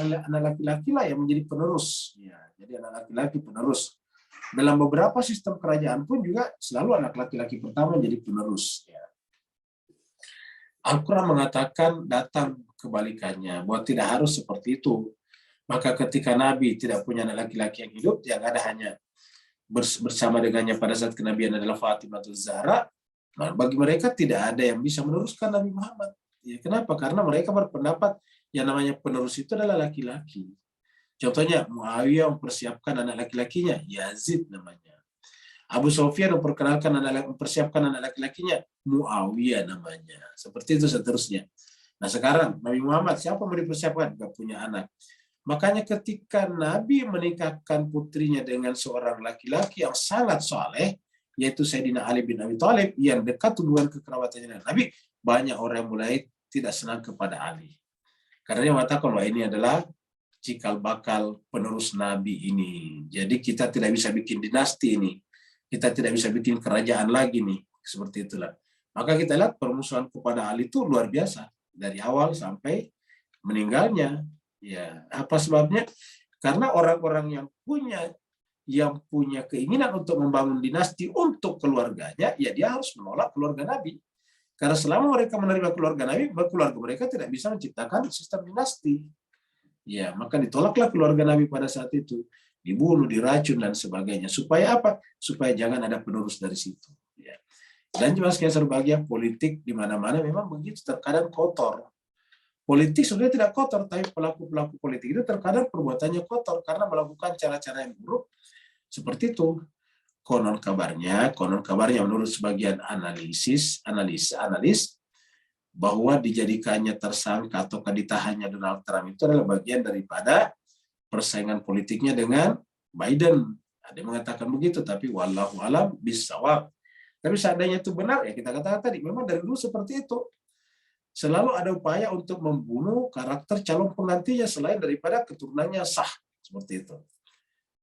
laki-laki lah yang menjadi penerus. Ya, jadi anak laki-laki penerus. Dalam beberapa sistem kerajaan pun juga selalu anak laki-laki pertama menjadi penerus. Ya. Al-Quran mengatakan datang kebalikannya, bahwa tidak harus seperti itu. Maka ketika Nabi tidak punya anak laki-laki yang hidup, yang ada hanya bersama dengannya pada saat kenabian adalah Fatimah Zahra, nah, bagi mereka tidak ada yang bisa meneruskan Nabi Muhammad. Ya, kenapa? Karena mereka berpendapat yang namanya penerus itu adalah laki-laki. Contohnya Muawiyah mempersiapkan anak laki-lakinya, Yazid namanya. Abu Sufyan mempersiapkan anak laki-lakinya, Muawiyah namanya. Seperti itu seterusnya. Nah sekarang Nabi Muhammad siapa mau dipersiapkan? Gak punya anak. Makanya ketika Nabi menikahkan putrinya dengan seorang laki-laki yang sangat soleh, yaitu Sayyidina Ali bin Abi Thalib, yang dekat hubungan kekerabatannya dengan Nabi, banyak orang yang mulai tidak senang kepada Ali. Karena dia mengatakan bahwa ini adalah cikal bakal penerus Nabi ini. Jadi kita tidak bisa bikin dinasti ini. Kita tidak bisa bikin kerajaan lagi nih. Seperti itulah. Maka kita lihat permusuhan kepada Ali itu luar biasa. Dari awal sampai meninggalnya. Ya, apa sebabnya? Karena orang-orang yang punya keinginan untuk membangun dinasti untuk keluarganya, ya dia harus menolak keluarga Nabi. Karena selama mereka menerima keluarga Nabi, keluarga mereka tidak bisa menciptakan sistem dinasti. Ya, maka ditolaklah keluarga Nabi pada saat itu, dibunuh, diracun dan sebagainya. Supaya apa? Supaya jangan ada penerus dari situ. Ya. Dan juga sekalian berbahagia, politik di mana-mana memang begitu, terkadang kotor. Politik sebenarnya tidak kotor, tapi pelaku-pelaku politik itu terkadang perbuatannya kotor karena melakukan cara-cara yang buruk seperti itu. Konon kabarnya menurut sebagian analis bahwa dijadikannya tersangka atau ditahannya Donald Trump itu adalah bagian daripada persaingan politiknya dengan Biden. Ada yang mengatakan begitu, tapi wallahu alam bisawab. Tapi seandainya itu benar, ya kita katakan tadi, memang dari dulu seperti itu. Selalu ada upaya untuk membunuh karakter calon penggantinya selain daripada keturunannya sah. Seperti itu.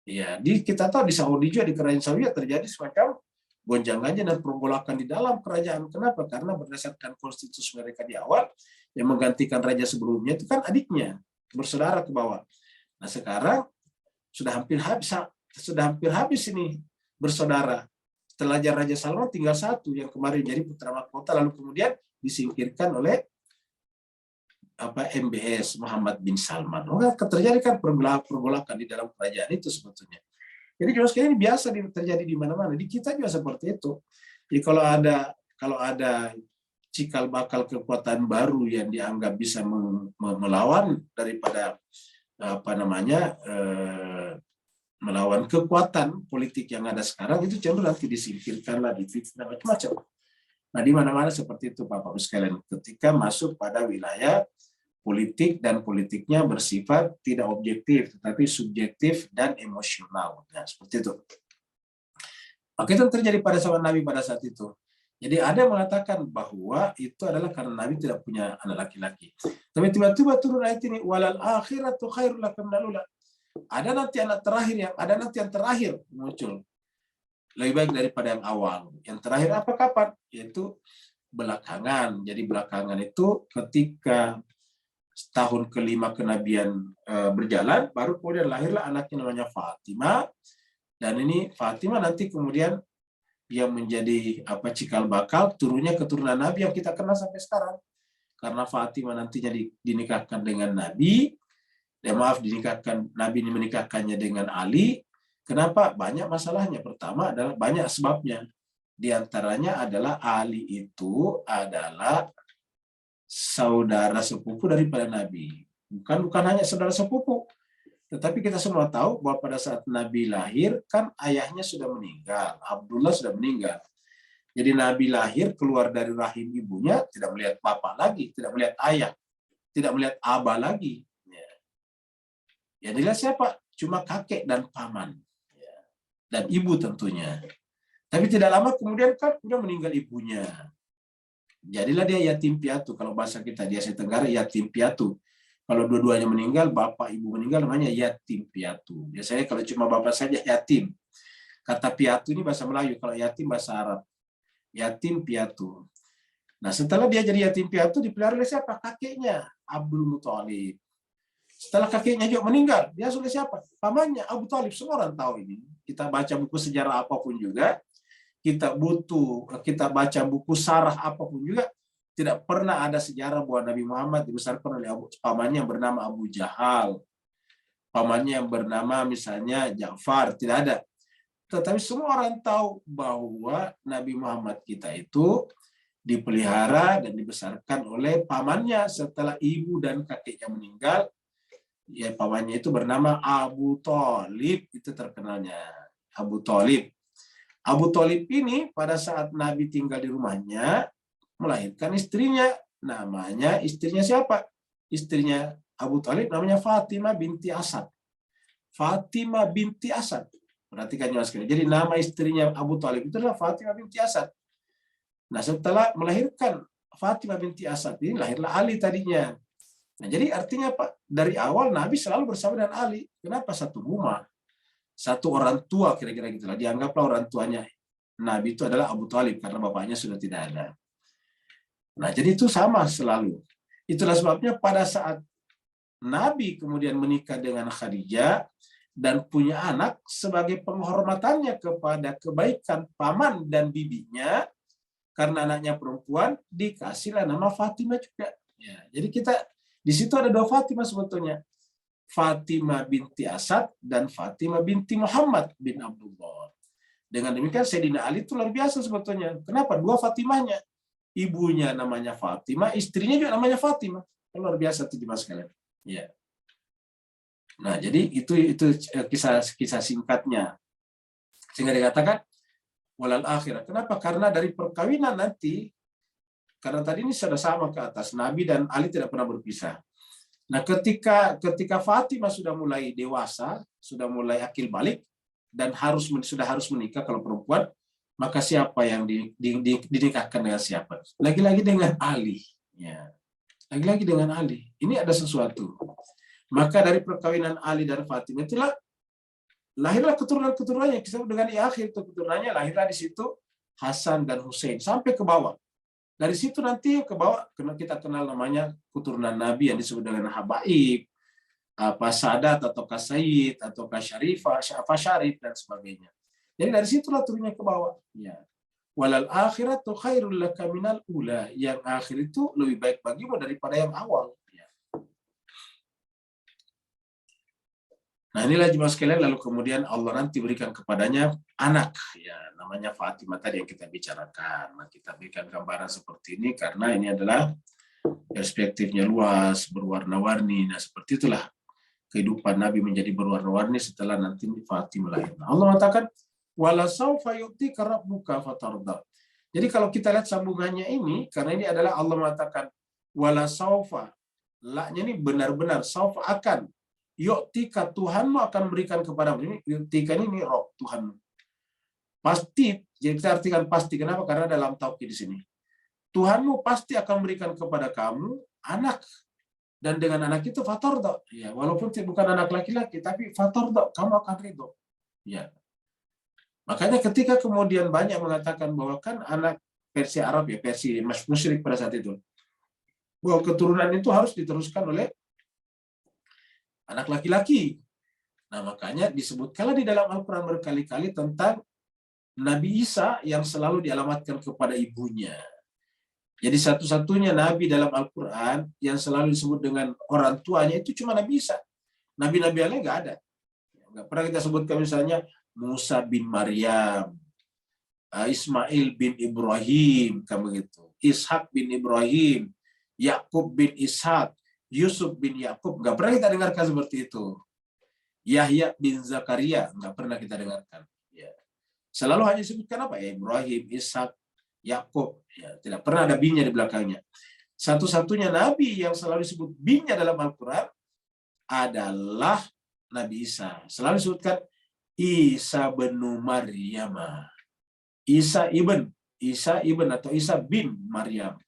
Ya, kita tahu di Saudi juga, di kerajaan Saudi terjadi semacam gonjang-ganjing dan pergolakan di dalam kerajaan. Kenapa? Karena berdasarkan konstitusi mereka di awal, yang menggantikan raja sebelumnya itu kan adiknya, bersaudara ke bawah. Nah sekarang sudah hampir habis ini bersaudara. Setelah Raja Salman tinggal satu yang kemarin jadi putra mahkota, lalu kemudian disingkirkan oleh MBS Muhammad bin Salman. Terjadi kan pergolakan di dalam kerajaan itu sebetulnya. Jadi juga sekali ini biasa terjadi di mana-mana. Di kita juga seperti itu. Jadi kalau ada cikal bakal kekuatan baru yang dianggap bisa melawan daripada melawan kekuatan politik yang ada sekarang, itu cenderung nanti disingkirkanlah, difitnah macam-macam. Nah, di mana-mana seperti itu Bapak-Ibu sekalian, ketika masuk pada wilayah politik dan politiknya bersifat tidak objektif, tetapi subjektif dan emosional. Nah, seperti itu. Maka itu terjadi pada zaman Nabi pada saat itu. Jadi ada yang mengatakan bahwa itu adalah karena Nabi tidak punya anak laki-laki. Tapi tiba-tiba turun ayat ini, walal akhiratu khairul lakum minal ula. Ada nanti yang terakhir muncul. lebih baik daripada yang awal. Yang terakhir apa kapan? Yaitu belakangan. Jadi belakangan itu ketika tahun kelima kenabian berjalan, baru kemudian lahirlah anaknya namanya Fatimah. Dan ini Fatimah nanti kemudian dia menjadi cikal bakal turunnya keturunan Nabi yang kita kenal sampai sekarang. Karena Fatimah nantinya dinikahkan dengan Nabi, Nabi ini menikahkannya dengan Ali. Kenapa? Banyak masalahnya. Pertama adalah banyak sebabnya. Di antaranya adalah Ali itu adalah saudara sepupu daripada Nabi. Bukan hanya saudara sepupu, tetapi kita semua tahu bahwa pada saat Nabi lahir, kan ayahnya sudah meninggal. Abdullah sudah meninggal. Jadi Nabi lahir, keluar dari rahim ibunya, tidak melihat bapak lagi, tidak melihat ayah, tidak melihat abah lagi. Ya dilihat siapa? Cuma kakek dan paman. Dan ibu tentunya. Tapi tidak lama kemudian kan udah meninggal ibunya. Jadilah dia yatim piatu. Kalau bahasa kita di Asia Tenggara, yatim piatu. Kalau dua-duanya meninggal, bapak ibu meninggal, namanya yatim piatu. Biasanya kalau cuma bapak saja yatim. Kata piatu ini bahasa Melayu, kalau yatim bahasa Arab. Yatim piatu. Nah setelah dia jadi yatim piatu, dipelihara oleh siapa? Kakeknya, Abdul Muthalib. Setelah kakeknya juga meninggal, dia sudah siapa? Pamannya, Abu Thalib. Semua orang tahu ini. Kita baca buku sejarah apapun juga, kita baca buku sarah apapun juga, tidak pernah ada sejarah bahwa Nabi Muhammad dibesarkan oleh pamannya yang bernama Abu Jahal, pamannya yang bernama misalnya Ja'far, tidak ada. Tetapi semua orang tahu bahwa Nabi Muhammad kita itu dipelihara dan dibesarkan oleh pamannya setelah ibu dan kakeknya meninggal. Ya, pamannya itu bernama Abu Thalib, itu terkenalnya Abu Thalib. Abu Thalib ini pada saat Nabi tinggal di rumahnya melahirkan istrinya. Namanya istrinya siapa? Istrinya Abu Thalib namanya Fatimah binti Asad. Fatimah binti Asad. Perhatikan jelas sekali. Jadi nama istrinya Abu Thalib itu adalah Fatimah binti Asad. Nah, setelah melahirkan Fatimah binti Asad ini lahirlah Ali tadinya. Nah, jadi artinya apa? Dari awal Nabi selalu bersama dengan Ali. Kenapa? Satu rumah. Satu orang tua kira-kira gitulah. Dianggaplah orang tuanya Nabi itu adalah Abu Thalib karena bapaknya sudah tidak ada. Nah, jadi itu sama selalu. Itulah sebabnya pada saat Nabi kemudian menikah dengan Khadijah dan punya anak, sebagai penghormatannya kepada kebaikan paman dan bibinya, karena anaknya perempuan, dikasihlah nama Fatimah juga. Ya, jadi kita di situ ada dua Fatimah sebetulnya. Fatimah binti Asad dan Fatimah binti Muhammad bin Abdullah. Dengan demikian Sayyidina Ali itu luar biasa sebetulnya. Kenapa? Dua Fatimahnya. Ibunya namanya Fatimah, istrinya juga namanya Fatimah. Luar biasa itu Mas sekalian. Ya. Nah, jadi itu kisah singkatnya. Sehingga dikatakan walal akhirah. Kenapa? Karena dari perkawinan nanti, karena tadi ini sudah sama ke atas, Nabi dan Ali tidak pernah berpisah. Nah, ketika Fatimah sudah mulai dewasa, sudah mulai akil balik, dan sudah harus menikah kalau perempuan, maka siapa yang dinikahkan dengan siapa? Lagi-lagi dengan Ali. Ya. Lagi-lagi dengan Ali. Ini ada sesuatu. Maka dari perkawinan Ali dan Fatimah itulah lahirlah keturunan-keturunannya. Kita dengan di akhir itu keturunannya lahirlah di situ Hasan dan Hussein sampai ke bawah. Dari situ nanti ke bawah kita kenal namanya keturunan Nabi yang disebut dengan Habaib, Sadat atau Sayyid atau Syarifah, Syarif dan sebagainya. Jadi dari situlah turunnya ke bawah. Ya. Walal akhiratu khairul laka minal ula. Yang akhir itu lebih baik bagimu daripada yang awal. Ya. Nah, inilah jemaah sekalian, lalu kemudian Allah nanti berikan kepadanya anak, ya namanya Fatimah tadi yang kita bicarakan. Nah, kita berikan gambaran seperti ini karena ini adalah perspektifnya luas, berwarna-warni. Nah, seperti itulah kehidupan Nabi menjadi berwarna-warni setelah nanti Fatimah lahir. Nah, Allah mengatakan wala saufa yu'tika rabbuka fatarda. Jadi kalau kita lihat sambungannya ini, karena ini adalah Allah mengatakan wala saufa, la-nya ini benar-benar, saufa akan, yu'tika Tuhanmu akan memberikan kepadamu. Ini yu'tika ini Rob Tuhanmu. Pasti, jadi kita artikan pasti. Kenapa? Karena dalam taukid di sini. Tuhanmu pasti akan memberikan kepada kamu anak. Dan dengan anak itu fatarda. Ya, walaupun bukan anak laki-laki, tapi fatarda, kamu akan ridho. Ya. Makanya ketika kemudian banyak mengatakan bahwa kan anak versi Arab ya, versi musyrik pada saat itu, bahwa keturunan itu harus diteruskan oleh anak laki-laki. Nah, makanya disebutkanlah di dalam Al-Quran berkali-kali tentang Nabi Isa yang selalu dialamatkan kepada ibunya. Jadi satu-satunya Nabi dalam Al-Quran yang selalu disebut dengan orang tuanya itu cuma Nabi Isa. Nabi-Nabi lain nggak ada. Nggak pernah kita sebutkan misalnya Musa bin Maryam, Ismail bin Ibrahim, kan begitu. Ishak bin Ibrahim, Yakub bin Ishak, Yusuf bin Yakub. Nggak pernah kita dengarkan seperti itu. Yahya bin Zakaria, nggak pernah kita dengarkan. Ya. Selalu hanya disebutkan apa? Ya, Ibrahim, Ishak, Yakub. Ya, tidak pernah ada binnya di belakangnya. Satu-satunya Nabi yang selalu disebut binnya dalam Al-Quran adalah Nabi Isa. Selalu disebutkan Isa bin Maryam. Isa ibn atau Isa bin Maryam.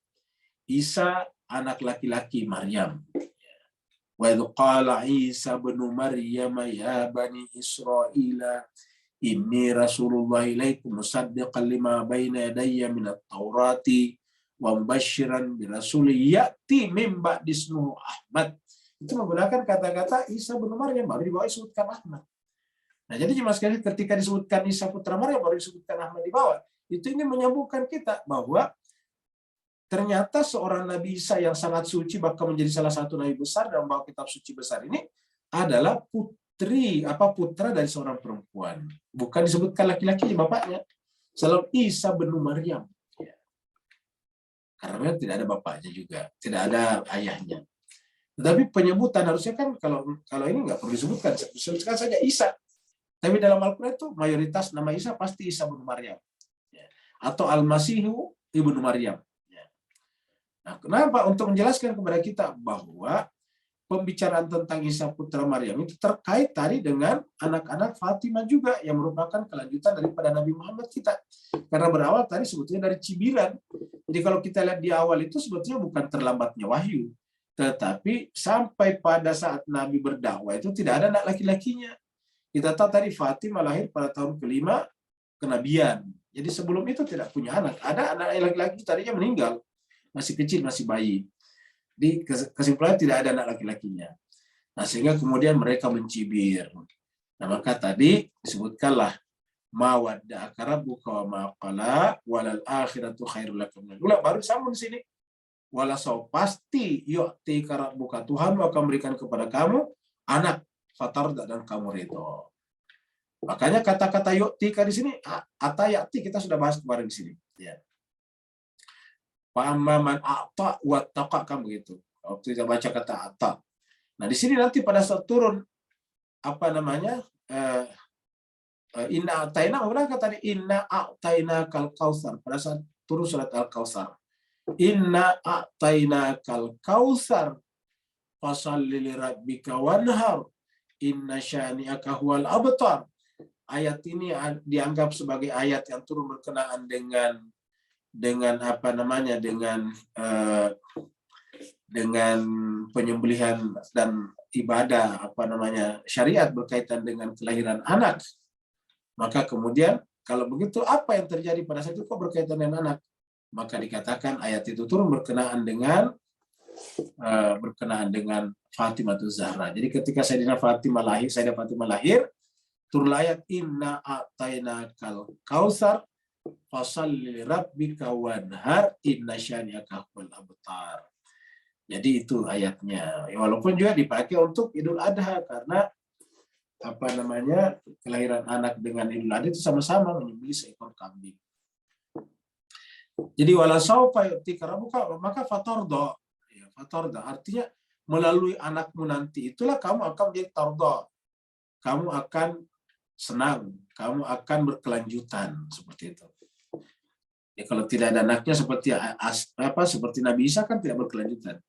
Isa anak laki-laki Maryam. Wa idh qala Isa bin Maryam ya bani Israila inni rasulullah ilaikum musaddiqan lima baina yadayya minat taurati wa mubasysyiran bi rasulin ya'ti min ba'di ismuhu Ahmad. Itu menggunakan kata-kata Isa bin Maryam, baru di bawah disebutkan Ahmad. Nah, jadi cuma sekali ketika disebutkan Isa putra Maryam baru disebutkan Ahmad di bawah. Itu ingin menyambungkan kita bahwa ternyata seorang Nabi Isa yang sangat suci, bahkan menjadi salah satu nabi besar dalam membawa kitab suci besar ini adalah putra dari seorang perempuan. Bukan disebutkan laki-laki bapaknya. Selalu Isa bin Maryam. Karena tidak ada bapaknya juga, tidak ada ayahnya. Tetapi penyebutan harusnya kan kalau ini nggak perlu disebutkan, sebutkan saja Isa. Tapi dalam Al-Quran itu mayoritas nama Isa pasti Isa bin Maryam. Atau Al-Masihu ibnu Maryam. Nah, kenapa? Untuk menjelaskan kepada kita bahwa pembicaraan tentang Isa putra Maryam itu terkait tadi dengan anak-anak Fatimah juga yang merupakan kelanjutan daripada Nabi Muhammad kita. Karena berawal tadi sebetulnya dari cibiran. Jadi kalau kita lihat di awal itu sebetulnya bukan terlambatnya wahyu. Tetapi sampai pada saat Nabi berdakwah itu tidak ada anak laki-lakinya. Kita tahu tadi Fatimah lahir pada tahun ke-5 kenabian. Jadi sebelum itu tidak punya anak. Ada anak laki-laki tadinya meninggal. Masih kecil, masih bayi. Di kesimpulan tidak ada anak laki-lakinya. Nah, sehingga kemudian mereka mencibir. Nah, maka tadi disebutkanlah ma wadda'aka rabbuka wa ma qala walal akhiratu khairul laka minal ula. Baru disambung di sini. Walasau pasti yu'tika rabbuka, Tuhan akan memberikan kepada kamu anak fatarda dan kamu ridho. Makanya kata-kata yu'tika di sini atayati kita sudah bahas kemarin di sini. Ya. Pa'amman a'ta wattaqa, kan begitu. Waktu kita baca kata a'ta. Nah, di sini nanti pada saat turun apa namanya? Inna a'taina, orang kata tadi inna a'taina kal kautsar pada saat turun surat Al-Kautsar. Inna a'taina kal kautsar fashalli li rabbika wanhar inna syani'aka huwal abtar. Ayat ini dianggap sebagai ayat yang turun berkenaan dengan apa namanya dengan penyembelihan dan ibadah apa namanya syariat berkaitan dengan kelahiran anak. Maka kemudian kalau begitu apa yang terjadi pada saat itu kok berkaitan dengan anak? Maka dikatakan ayat itu turun berkenaan dengan Fatimah Zahra. Jadi ketika Sayyidah Fatimah lahir, turun ayat inna a'taina kal kautsar fashalli rabbika wanhar inna syani'aka huwal abtar. Jadi itu ayatnya. Walaupun juga dipakai untuk Idul Adha karena apa namanya kelahiran anak dengan Idul Adha itu sama-sama menyembelih seekor kambing. Jadi walasaufa yu'tika rabbuka maka fatarda. Ya, fatarda artinya melalui anakmu nanti itulah kamu akan menjadi tarda. Kamu akan senang, kamu akan berkelanjutan seperti itu. Ya, kalau tidak ada anaknya seperti Nabi Isa kan tidak berkelanjutan.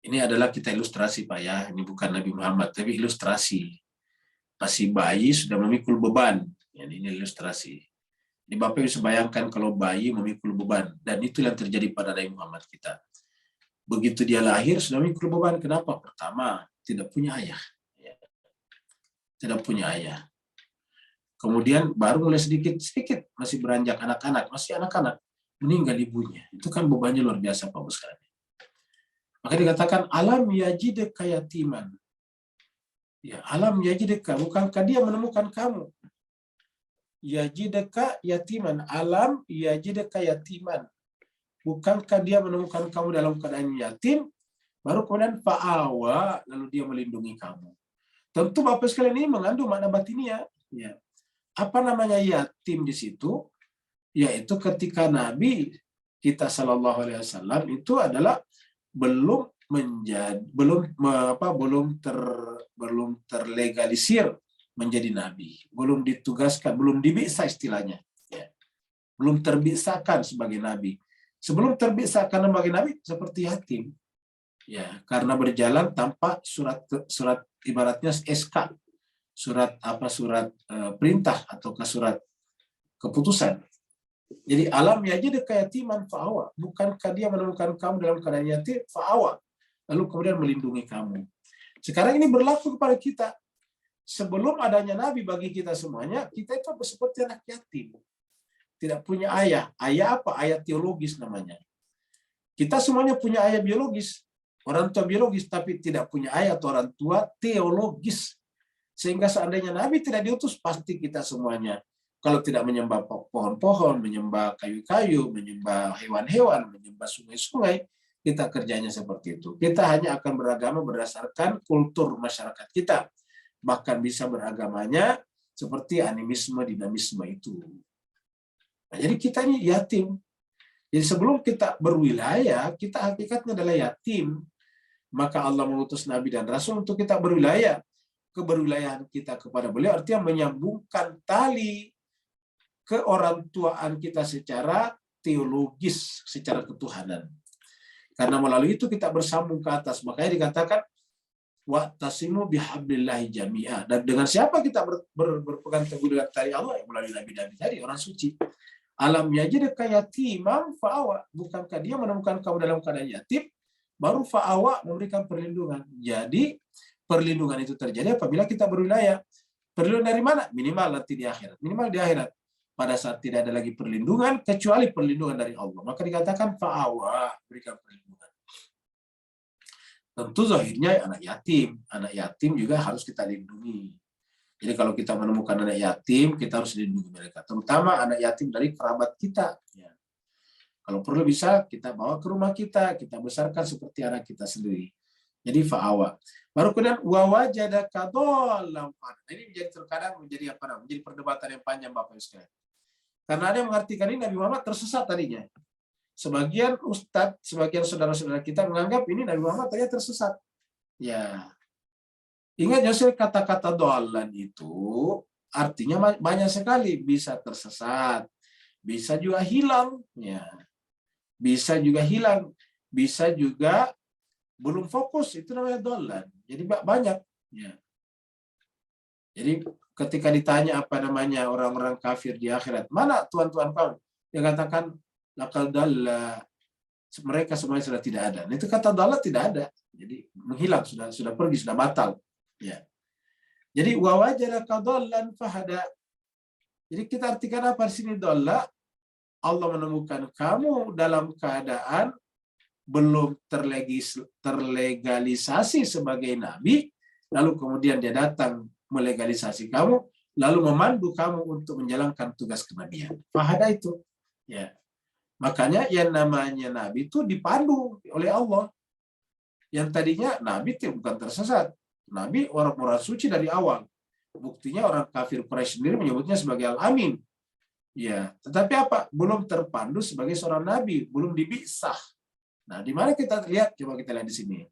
Ini adalah kita ilustrasi Pak ya, ini bukan Nabi Muhammad tapi ilustrasi. Masih bayi sudah memikul beban. Ya, ini ilustrasi. Di Bapak bisa bayangkan kalau bayi memikul beban dan itu yang terjadi pada Nabi Muhammad kita. Begitu dia lahir sudah memikul beban. Kenapa? Pertama, tidak punya ayah. tidak punya ayah. Kemudian baru mulai sedikit-sedikit masih beranjak anak-anak, masih anak-anak, meninggal ibunya. Itu kan bebannya luar biasa Pak sekalian. Maka dikatakan alam yajidka yatiman. Ya, alam yajidka, bukankah dia menemukan kamu? Yajidka yatiman, alam yajidka yatiman. Bukankah dia menemukan kamu dalam keadaan yatim? Baru kemudian fa'awa, lalu dia melindungi kamu. Tentu Bapak sekalian ini mengandung makna batinia. Ya. Apa namanya yatim di situ? Yaitu ketika Nabi kita Shallallahu Alaihi Wasallam itu adalah belum terlegalisir menjadi nabi, belum ditugaskan, belum dibiksa istilahnya, ya. Belum terbiksakan sebagai nabi. Sebelum terbiksakan sebagai nabi seperti yatim, ya, karena berjalan tanpa surat ibaratnya SK, surat perintah atau surat keputusan. Jadi alam yajidka yatiman fa'awa, bukankah dia menemukan kamu dalam keadaan yatim fa'awa, lalu kemudian melindungi kamu. Sekarang ini berlaku kepada kita. Sebelum adanya nabi bagi kita semuanya, kita itu seperti anak yatim. Tidak punya ayah. Ayah apa? Ayah teologis namanya. Kita semuanya punya ayah biologis, orang tua biologis, tapi tidak punya ayah atau orang tua teologis. Sehingga seandainya nabi tidak diutus, pasti kita semuanya, kalau tidak menyembah pohon-pohon, menyembah kayu-kayu, menyembah hewan-hewan, menyembah sungai-sungai, kita kerjanya seperti itu. Kita hanya akan beragama berdasarkan kultur masyarakat kita. Bahkan bisa beragamanya seperti animisme, dinamisme itu. Nah, jadi kita ini yatim. Jadi sebelum kita berwilayah, kita hakikatnya adalah yatim. Maka Allah mengutus Nabi dan Rasul untuk kita berwilayah. Keberwilayahan kita kepada beliau artinya menyambungkan tali ke orang tuaan kita secara teologis, secara ketuhanan. Karena melalui itu kita bersambung ke atas. Makanya dikatakan wa'tasimu bihablillahi jami'ah. Dan dengan siapa kita berpegang teguh dengan tali Allah? Melalui nabi-nabi tadi, orang suci. Alam yajidka yatimam fa'awa. Bukankah dia menemukan kamu dalam keadaan yatim? Baru fa'awa memberikan perlindungan. Jadi perlindungan itu terjadi apabila kita berwilayah. Perlindungan dari mana? Minimal nanti di akhirat. Minimal di akhirat. Pada saat tidak ada lagi perlindungan kecuali perlindungan dari Allah, maka dikatakan fa'awa, berikan perlindungan. Tentu zahirnya anak yatim juga harus kita lindungi. Jadi kalau kita menemukan anak yatim, kita harus lindungi mereka, terutama anak yatim dari kerabat kita. Ya. Kalau perlu bisa kita bawa ke rumah kita besarkan seperti anak kita sendiri. Jadi fa'awa. Baru kemudian wawajadaka dhallan fahada. Ini terkadang menjadi perdebatan yang panjang Bapak sekalian. Karena ada yang mengartikan ini Nabi Muhammad tersesat tadinya. Sebagian ustadz, sebagian saudara-saudara kita menganggap ini Nabi Muhammad tadinya tersesat. Ya. Ingat Yosef, kata-kata dhallan itu artinya banyak sekali. Bisa tersesat, bisa juga hilang. Ya. Bisa juga hilang, bisa juga belum fokus, itu namanya dhallan. Jadi banyak. Ya. Jadi ketika ditanya apa namanya orang-orang kafir di akhirat, mana Tuhan-Tuhan kamu? Dia katakan laqad dalla, mereka semuanya sudah tidak ada. Nah, itu kata dalla tidak ada. Jadi menghilang, sudah pergi, sudah batal. Ya. Jadi wa wajadaka dhallan fahada. Jadi kita artikan apa di sini dalla? Allah menemukan kamu dalam keadaan belum terlegalisasi sebagai nabi, lalu kemudian dia datang melegalisasi kamu, lalu memandu kamu untuk menjalankan tugas kenabian. Fahada itu. Ya. Makanya yang namanya nabi itu dipandu oleh Allah. Yang tadinya nabi itu bukan tersesat. Nabi orang-orang suci dari awal. Buktinya orang kafir Quraisy sendiri menyebutnya sebagai Al-Amin. Ya, tetapi apa? Belum terpandu sebagai seorang nabi, belum dibiksah. Nah, di mana kita lihat? Coba kita lihat di sini.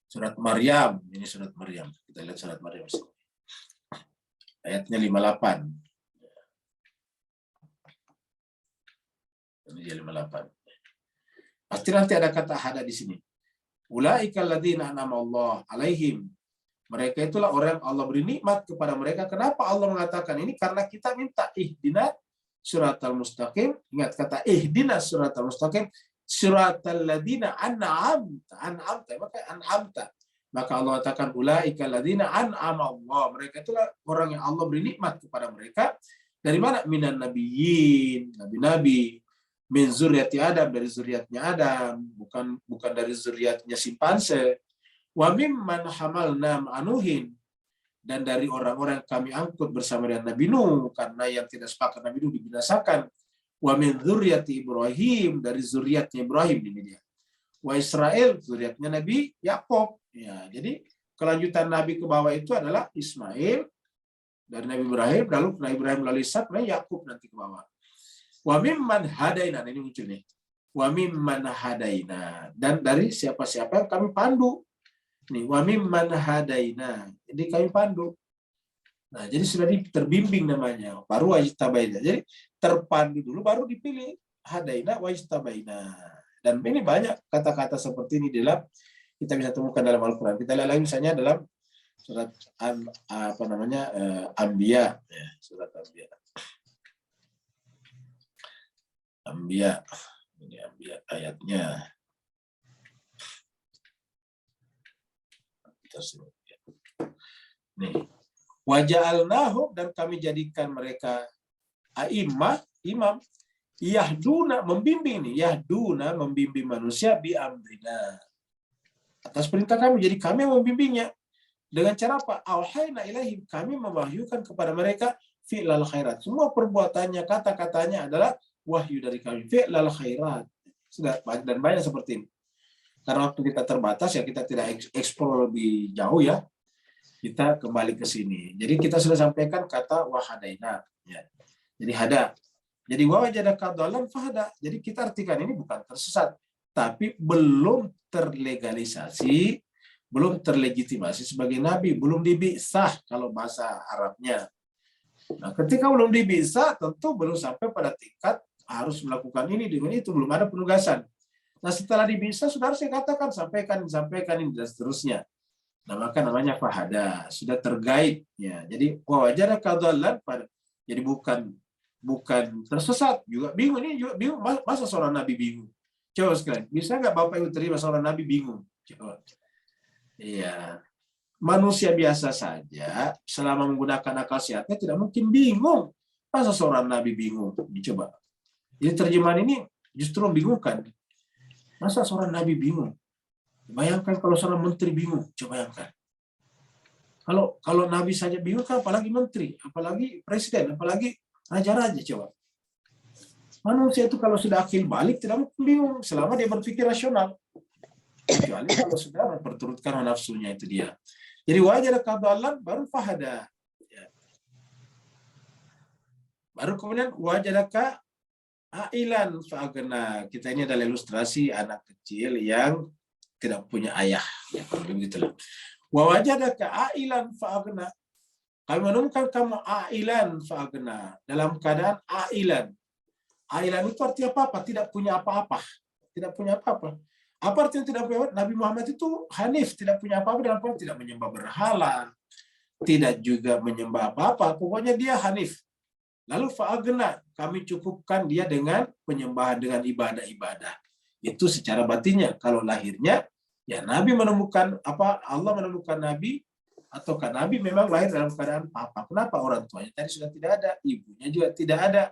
Surat Maryam, ini surat Maryam. Kita lihat surat Maryam. Ayatnya 58. Ini dia 58. Pasti nanti ada kata hada di sini. Ulaikal ladzina an'ama Allah alaihim. Mereka itulah orang yang Allah beri nikmat kepada mereka. Kenapa Allah mengatakan ini? Karena kita minta ihdina suratal mustaqim. Ingat kata ihdina suratal mustaqim. Suratal ladzina an'amta. Maka an'amta. Maka Allah katakan ulaika alladzina an'ama Allah. Mereka itulah orang yang Allah beri nikmat kepada mereka. Dari mana? Minan nabiyyin, nabi-nabi. Min zuriati Adam, dari zuriatnya Adam, bukan dari zuriatnya simpanse. Wa mimman hamalna ma'anuhin, dan dari orang-orang yang kami angkut bersama dengan Nabi Nuh, karena yang tidak sepakat Nabi Nuh dibinasakan. Wa min zuriati Ibrahim, dari zuriatnya Ibrahim ini dia. Wa Israel, zuriatnya Nabi Yakub. Ya, jadi kelanjutan Nabi ke bawah itu adalah Ismail dari Nabi Ibrahim, lalu Nabi Ibrahim melalui Ishak, Nabi Yakub nanti ke bawah. Wa mimman hadaina, ini muncul nih. Wa mimman hadaina, dan dari siapa-siapa yang kami pandu. Nih, wa mimman hadaina, jadi kami pandu. Nah, jadi sudah terbimbing namanya, baru wajtabaina. Jadi terpandu dulu baru dipilih hadaina wajtabaina. Dan ini banyak kata-kata seperti ini dalam kita bisa temukan dalam Al-Qur'an. Kita lihat lagi misalnya dalam surat Anbiya, ya, surat Anbiya. Anbiya, ini Anbiya ayatnya. Nih, waja'alnahum, dan kami jadikan mereka a'immah, imam, yahduna, membimbing nih, yahduna, membimbing manusia bi amrina, atas perintah kami. Jadi kami yang membimbingnya. Dengan cara apa? Auhayna ilaihim, kami mewahyukan kepada mereka fi'lal khairat. Semua perbuatannya, kata-katanya adalah wahyu dari kami. Fi'lal khairat. Sudah, dan banyak seperti ini. Karena waktu kita terbatas ya, kita tidak eksplor lebih jauh ya. Kita kembali ke sini. Jadi kita sudah sampaikan kata wahadaina. Ya. Jadi hada. Jadi wawajadaka dhalan fahada. Jadi kita artikan ini bukan tersesat, tapi belum terlegalisasi, belum terlegitimasi sebagai nabi, belum dibisah kalau bahasa Arabnya. Nah, ketika belum dibisah, tentu belum sampai pada tingkat harus melakukan ini dengan itu, belum ada penugasan. Nah, setelah dibisah sudah harus katakan, sampaikan ini dan seterusnya. Nah, maka namanya fahada, sudah tergait ya. Jadi wawajadaka dhalan, jadi bukan tersesat, juga bingung. Ini juga bingung, masa seorang nabi bingung? Coba sekalian, bisa nggak Bapak Ibu terima seorang nabi bingung? Coba. Iya, manusia biasa saja selama menggunakan akal sehatnya tidak mungkin bingung. Masa seorang nabi bingung? Dicoba. Jadi terjemahan ini justru membingungkan. Masa seorang nabi bingung? Bayangkan kalau seorang menteri bingung. Coba bayangkan. Kalau nabi saja bingung, kan apalagi menteri, apalagi presiden, apalagi raja-raja. Coba. Manusia itu kalau sudah akil balik tidak mungkin bingung selama dia berpikir rasional. Kecuali kalau sudah memperturutkan nafsunya, itu dia. Jadi wajadaka dhalan baru fahada. Ya. Baru kemudian wajadaka ailan fa'agna. Kita ini adalah ilustrasi anak kecil yang tidak punya ayah. Ya, begitulah. Wa wajadaka ailan fa'agna. Kami menemukan kamu ailan fa'agna, dalam keadaan ailan. Ailan itu artinya apa? Tidak punya apa-apa. Tidak punya apa-apa. Apa artinya tidak punya? Nabi Muhammad itu hanif, tidak punya apa-apa, dalam arti tidak menyembah berhala, tidak juga menyembah apa-apa. Pokoknya dia hanif. Lalu fa'agna, kami cukupkan dia dengan penyembahan, dengan ibadah-ibadah. Itu secara batinnya. Kalau lahirnya, ya Nabi menemukan apa? Allah menemukan Nabi, ataukah Nabi memang lahir dalam keadaan apa? Kenapa? Orang tuanya tadi sudah tidak ada, ibunya juga tidak ada.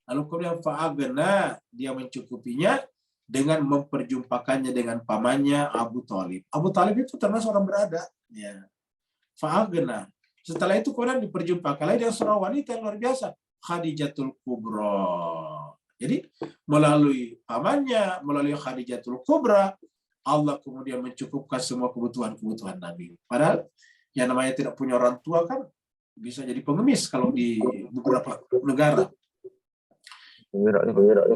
Lalu kemudian fa'agna, dia mencukupinya dengan memperjumpakannya dengan pamannya Abu Thalib. Abu Thalib itu termasuk orang berada. Ya. Fa'agna. Setelah itu kemudian diperjumpakan lagi dengan seorang wanita yang luar biasa, Khadijatul Kubra. Jadi melalui pamannya, melalui Khadijatul Kubra, Allah kemudian mencukupkan semua kebutuhan Nabi. Padahal yang namanya tidak punya orang tua kan bisa jadi pengemis kalau di beberapa negara.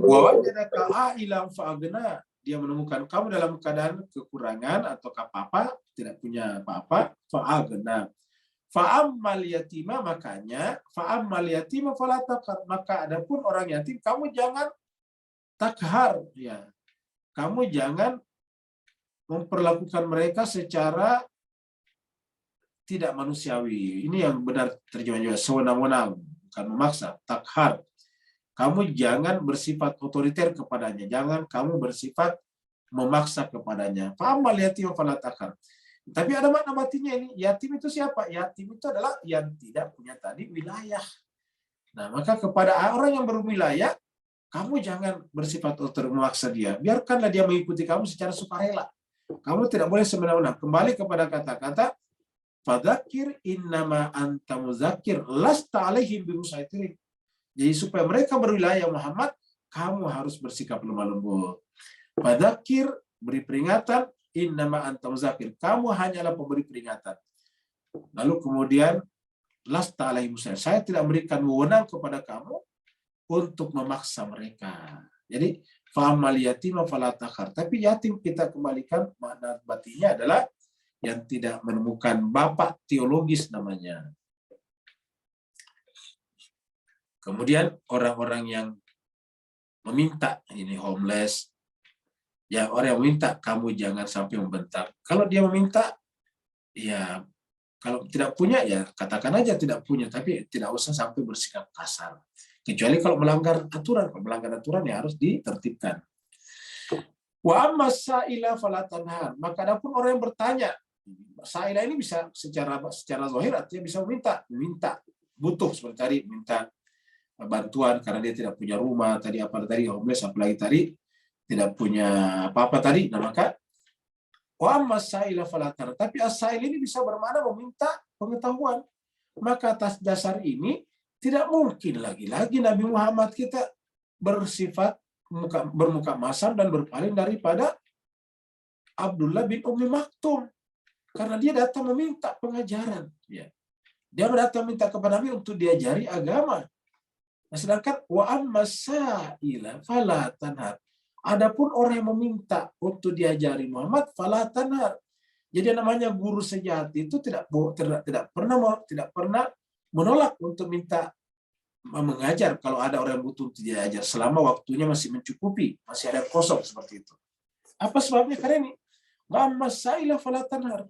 Wawajadaka ailan fa'agna, dia menemukan kamu dalam keadaan kekurangan atau apa-apa, tidak punya apa-apa, fa'agna. Fa'ammal yatima, makanya fa'ammal yatima fala taqhar, maka adapun orang yatim kamu jangan takhar, ya. Kamu jangan memperlakukan mereka secara tidak manusiawi. Ini yang benar terjemahnya, sewenang-wenang, bukan memaksa, takhar. Kamu jangan bersifat otoriter kepadanya, jangan kamu bersifat memaksa kepadanya. Fa'ammal yatima fala taqhar. Tapi ada makna batinnya ini. Yatim itu siapa? Yatim itu adalah yang tidak punya tadi wilayah. Nah, maka kepada orang yang berwilayah, kamu jangan bersifat otor memaksa dia. Biarkanlah dia mengikuti kamu secara sukarela. Kamu tidak boleh semena-mena. Kembali kepada kata-kata fadzakir innama anta mudzakir lasta alaihim bimusaitirin. Jadi supaya mereka berwilayah Muhammad, kamu harus bersikap lemah lembut. Fadzakir, beri peringatan, innama anta mudzakir. Kamu hanyalah pemberi peringatan. Lalu kemudian lasta alaihim bimusaitirin. Saya tidak memberikan wewenang kepada kamu untuk memaksa mereka. Jadi fa'amal yatima fala takhar. Tapi yatim kita kembalikan makna batinnya adalah yang tidak menemukan bapak teologis namanya. Kemudian orang-orang yang meminta, ini homeless, ya orang yang meminta, kamu jangan sampai membentak. Kalau dia meminta, ya kalau tidak punya ya katakan aja tidak punya, tapi tidak usah sampai bersikap kasar. Kecuali kalau melanggar aturan, ya harus ditertibkan. Wa amma sa'ila fala tanhar. Maka adapun orang yang bertanya, sa'ila ini bisa secara zahir artinya bisa meminta, butuh seperti tadi minta bantuan karena dia tidak punya rumah, tadi homeless, apalagi tadi tidak punya apa-apa tadi. Nah, maka wa amma sa'ila fala tanhar. Tapi as-sa'il ini bisa bermakna meminta pengetahuan. Maka atas dasar ini tidak mungkin lagi-lagi Nabi Muhammad kita bersifat bermuka masam dan berpaling daripada Abdullah bin Ummi Maktum. Karena dia datang meminta pengajaran. Ya. Dia datang minta kepada Nabi untuk diajari agama. Nah, sedangkan wa amma sa'ila fala tanhar. Adapun orang yang meminta untuk diajari Muhammad fala tanhar. Jadi namanya guru sejati itu tidak pernah menolak untuk minta mengajar kalau ada orang yang butuh diajar selama waktunya masih mencukupi, masih ada kosong seperti itu. Apa sebabnya? Karena ini masalah fala tanhar.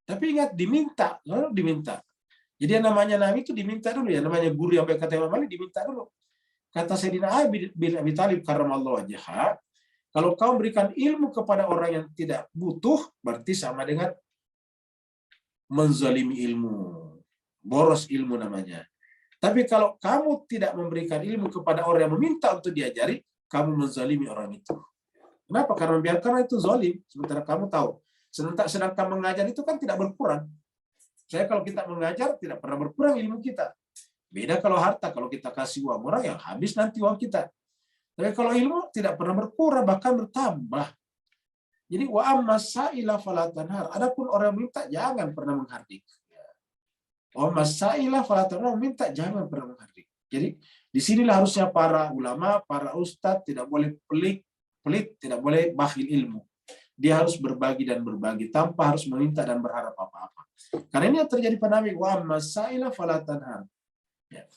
Tapi ingat diminta, lalu diminta. Jadi yang namanya nabi itu diminta dulu ya, namanya guru yang berkata Imam Ali diminta dulu. Kata Sayyidina Ali bin Abi Thalib karramallahu wajhah, kalau kau berikan ilmu kepada orang yang tidak butuh, berarti sama dengan menzalimi ilmu. Boros ilmu namanya. Tapi kalau kamu tidak memberikan ilmu kepada orang yang meminta untuk diajari, kamu menzalimi orang itu. Kenapa? Karena itu zalim. Sementara kamu tahu. Sedangkan mengajar itu kan tidak berkurang. Saya kalau kita mengajar tidak pernah berkurang ilmu kita. Beda kalau harta. Kalau kita kasih uang orang yang habis nanti uang kita. Tapi kalau ilmu tidak pernah berkurang, bahkan bertambah. Jadi wa amma sa'ila fala tanhar. Adapun orang yang minta jangan pernah menghardik. Oh masailah falatarna minta jangan pernah menghardik. Jadi disinilah harusnya para ulama, para ustadz tidak boleh pelit, tidak boleh bakhil ilmu. Dia harus berbagi dan berbagi tanpa harus meminta dan berharap apa-apa. Karena ini yang terjadi pada Nabi. Wa masailah falatanhar. Ya.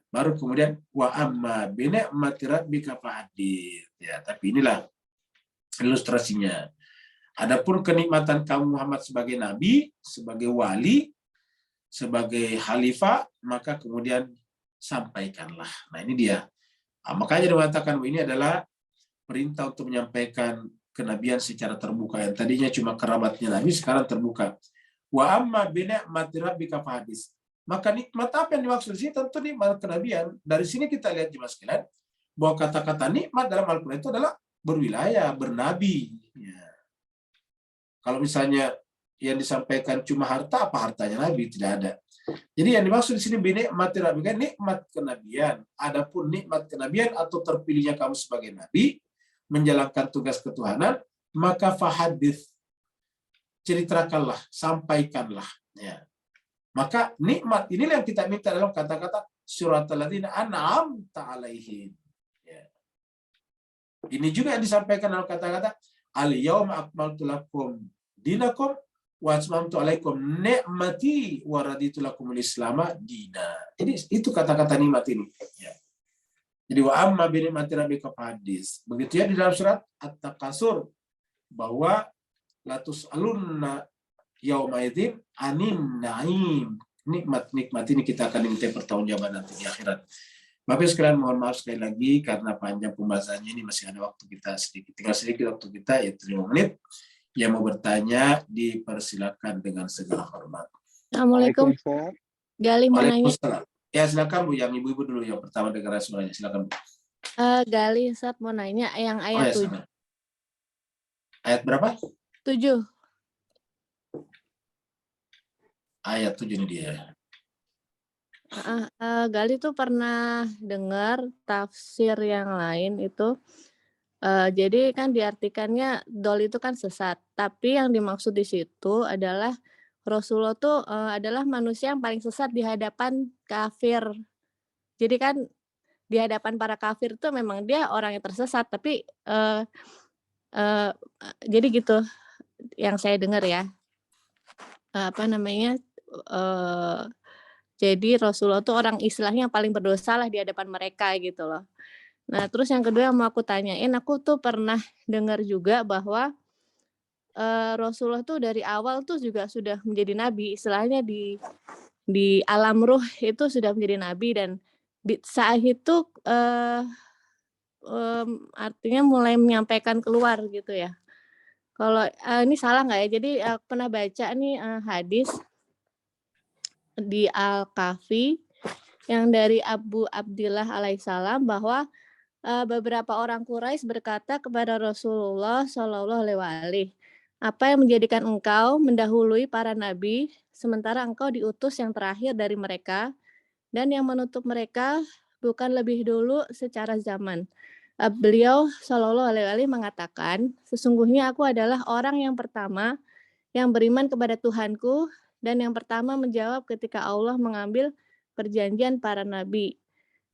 Baru kemudian wa amma bi ni'mati rabbika fahadits. Ya, tapi inilah ilustrasinya. Adapun kenikmatan kamu Muhammad sebagai nabi, sebagai wali, sebagai khalifah, maka kemudian sampaikanlah. Nah ini dia. Nah, makanya dikatakan ini adalah perintah untuk menyampaikan kenabian secara terbuka. Yang tadinya cuma kerabatnya Nabi, sekarang terbuka. Wa amma bi ni'mati rabbika fahadits. Maka nikmat apa yang dimaksud di sini? Tentu nikmat kenabian. Dari sini kita lihat jemaah sekalian bahwa kata-kata nikmat dalam Al-Quran itu adalah berwilayah, bernabi. Ya. Kalau misalnya yang disampaikan cuma harta, apa hartanya Nabi? Tidak ada. Jadi yang dimaksud di sini binikmati rabbika, nikmat kenabian. Adapun nikmat kenabian atau terpilihnya kamu sebagai nabi menjalankan tugas ketuhanan, maka fahadits, ceritakanlah, sampaikanlah. Ya. Maka nikmat inilah yang kita minta dalam kata-kata suratal ladzina an'amta alaihim. Ya. Ini juga yang disampaikan dalam kata-kata al-yauma akmaltu lakum dinakum wa atmamtu alaikum ni'mati wa raditu lakumul islama dina. Jadi itu kata-kata nikmat ini. Ya. Jadi wa amma bi ni'mati rabbika fahadits. Begitu ya di dalam surat At-Takasur bahwa la tus'alunna yauma idzin anin na'im. Nikmat-nikmat ini kita akan diminta pertanggungjawaban nanti di akhirat. Bapak sekalian mohon maaf sekali lagi karena panjang pembahasannya, ini masih ada waktu kita sedikit, tinggal sedikit waktu kita ya 5 menit. Yang mau bertanya dipersilakan dengan segala hormat. Assalamualaikum. Gali mau nanya. Waalaikumsalam. Ya silakan Bu, yang ibu-ibu dulu yang pertama dengar suaranya. Silakan Bu. Gali, Ustaz mau nanya yang ayat 7. Ayat berapa? 7. Ayat 7 ini dia. Gali tuh pernah dengar tafsir yang lain itu. Jadi kan diartikannya dol itu kan sesat. Tapi yang dimaksud di situ adalah Rasulullah tuh adalah manusia yang paling sesat di hadapan kafir. Jadi kan di hadapan para kafir tuh memang dia orang yang tersesat. Tapi jadi gitu yang saya dengar ya. Jadi Rasulullah tuh orang istilahnya yang paling berdosa lah di hadapan mereka gitu loh. Nah terus yang kedua yang mau aku tanyain, aku tuh pernah dengar juga bahwa Rasulullah tuh dari awal tuh juga sudah menjadi nabi, istilahnya di alam ruh itu sudah menjadi nabi, dan di saat itu artinya mulai menyampaikan keluar gitu ya. Kalau ini salah nggak ya? Jadi aku pernah baca nih hadis di Al-Kahfi yang dari Abu Abdillah alaihissalam bahwa beberapa orang Quraisy berkata kepada Rasulullah Shallallahu alaihi wasallam, apa yang menjadikan engkau mendahului para nabi sementara engkau diutus yang terakhir dari mereka, dan yang menutup mereka bukan lebih dulu secara zaman. Beliau Shallallahu alaihi wasallam mengatakan, sesungguhnya aku adalah orang yang pertama yang beriman kepada Tuhanku dan yang pertama menjawab ketika Allah mengambil perjanjian para nabi.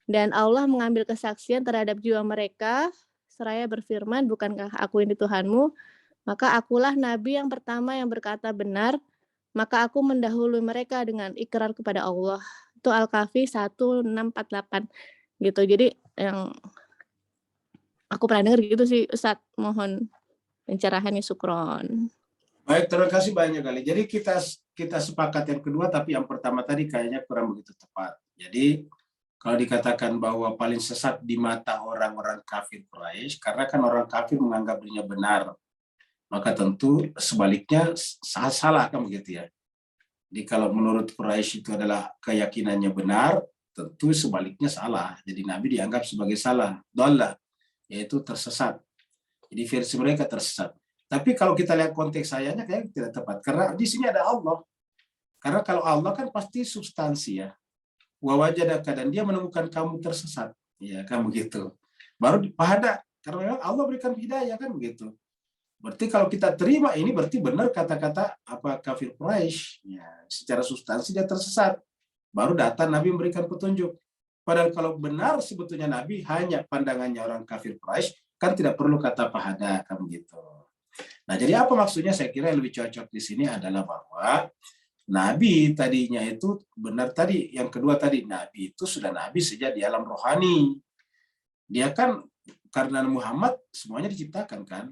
Dan Allah mengambil kesaksian terhadap jiwa mereka seraya berfirman, bukankah aku ini Tuhanmu? Maka akulah nabi yang pertama yang berkata benar, maka aku mendahului mereka dengan ikrar kepada Allah. Itu Al-Kahfi 1648 gitu. Jadi yang aku pernah dengar gitu sih Ustaz, mohon pencerahannya, syukron. Baik, terima kasih banyak kali. Jadi kita sepakat yang kedua, tapi yang pertama tadi kayaknya kurang begitu tepat. Jadi kalau dikatakan bahwa paling sesat di mata orang-orang kafir Quraisy, karena kan orang kafir menganggap dirinya benar, maka tentu sebaliknya salah kan begitu ya. Jadi kalau menurut Quraisy itu adalah keyakinannya benar, tentu sebaliknya salah. Jadi Nabi dianggap sebagai salah, dhalah, yaitu tersesat. Jadi versi mereka tersesat. Tapi kalau kita lihat konteks ayatnya kayaknya tidak tepat, karena di sini ada Allah. Karena kalau Allah kan pasti substansi ya. Wa wajadaka, dan dia menemukan kamu tersesat, ya kan begitu. Baru pada karena Allah berikan hidayah kan begitu. Berarti kalau kita terima ini berarti benar kata-kata apa kafir Quraisy, ya, secara substansi dia tersesat. Baru datang Nabi memberikan petunjuk. Padahal kalau benar sebetulnya Nabi hanya pandangannya orang kafir Quraisy, kan tidak perlu kata pahada kan begitu. Nah, jadi apa maksudnya? Saya kira yang lebih cocok di sini adalah bahwa Nabi tadinya itu benar tadi, yang kedua tadi, Nabi itu sudah Nabi sejak di alam rohani. Dia kan karena Muhammad semuanya diciptakan kan.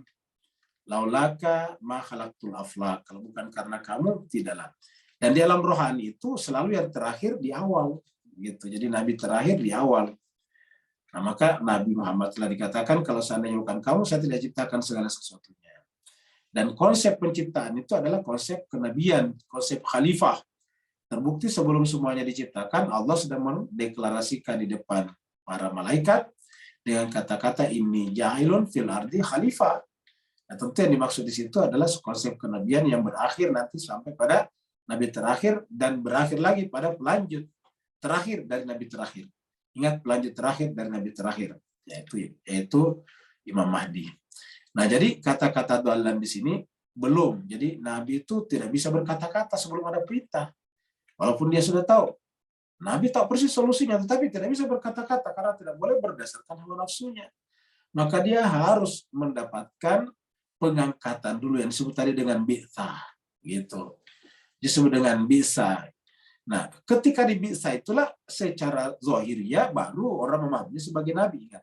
Laulaka ma khalaqtul aflaq, kalau bukan karena kamu tidaklah. Dan di alam rohani itu selalu yang terakhir di awal gitu. Jadi Nabi terakhir di awal. Nah, maka Nabi Muhammad telah dikatakan kalau seandainya bukan kamu, saya tidak ciptakan segala sesuatunya. Dan konsep penciptaan itu adalah konsep kenabian, konsep khalifah. Terbukti sebelum semuanya diciptakan, Allah sudah mendeklarasikan di depan para malaikat dengan kata-kata ini ja'ilun fil ardi khalifah. Nah, tentu yang dimaksud di situ adalah konsep kenabian yang berakhir nanti sampai pada nabi terakhir dan berakhir lagi pada pelanjut terakhir dari nabi terakhir. Ingat, pelanjut terakhir dari nabi terakhir, yaitu Imam Mahdi. Nah, jadi kata-kata dhalan di sini belum. Jadi Nabi itu tidak bisa berkata-kata sebelum ada perintah. Walaupun dia sudah tahu. Nabi tahu persis solusinya, tetapi tidak bisa berkata-kata karena tidak boleh berdasarkan hawa nafsunya. Maka dia harus mendapatkan pengangkatan dulu yang disebut tadi dengan bi'tsah, gitu. Disebut dengan bi'tsah. Nah, ketika di bi'tsah itulah secara zahiriyah baru orang memahaminya sebagai nabi kan.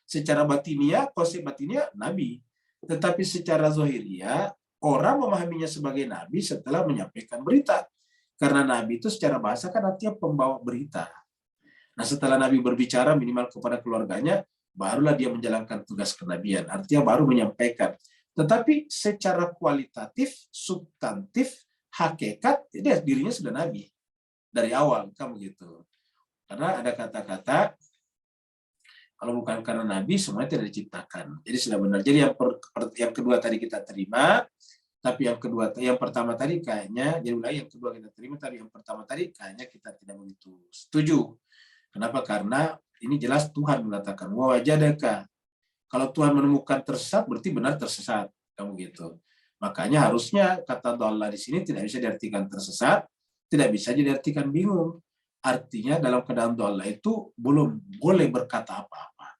Secara batiniah, konsep batiniah nabi. Tetapi secara zahiriyah orang memahaminya sebagai nabi setelah menyampaikan berita. Karena nabi itu secara bahasa kan artinya pembawa berita. Nah, setelah nabi berbicara minimal kepada keluarganya, barulah dia menjalankan tugas kenabian. Artinya baru menyampaikan. Tetapi secara kualitatif, substantif, hakikat, dia dirinya sudah nabi dari awal, kan begitu. Karena ada kata-kata, kalau bukan karena nabi, semuanya tidak diciptakan. Jadi sudah benar. Jadi yang kedua tadi kita terima, tapi yang pertama tadi kayaknya, jadi ulang yang kedua kita terima, tapi yang pertama tadi kayaknya kita tidak begitu setuju. Kenapa? Karena ini jelas Tuhan mengatakan, wa wajadaka. Kalau Tuhan menemukan tersesat, berarti benar tersesat, kamu gitu. Makanya harusnya kata dhalla di sini tidak bisa diartikan tersesat, tidak bisa diartikan bingung. Artinya dalam keadaan dhalla itu belum boleh berkata apa-apa.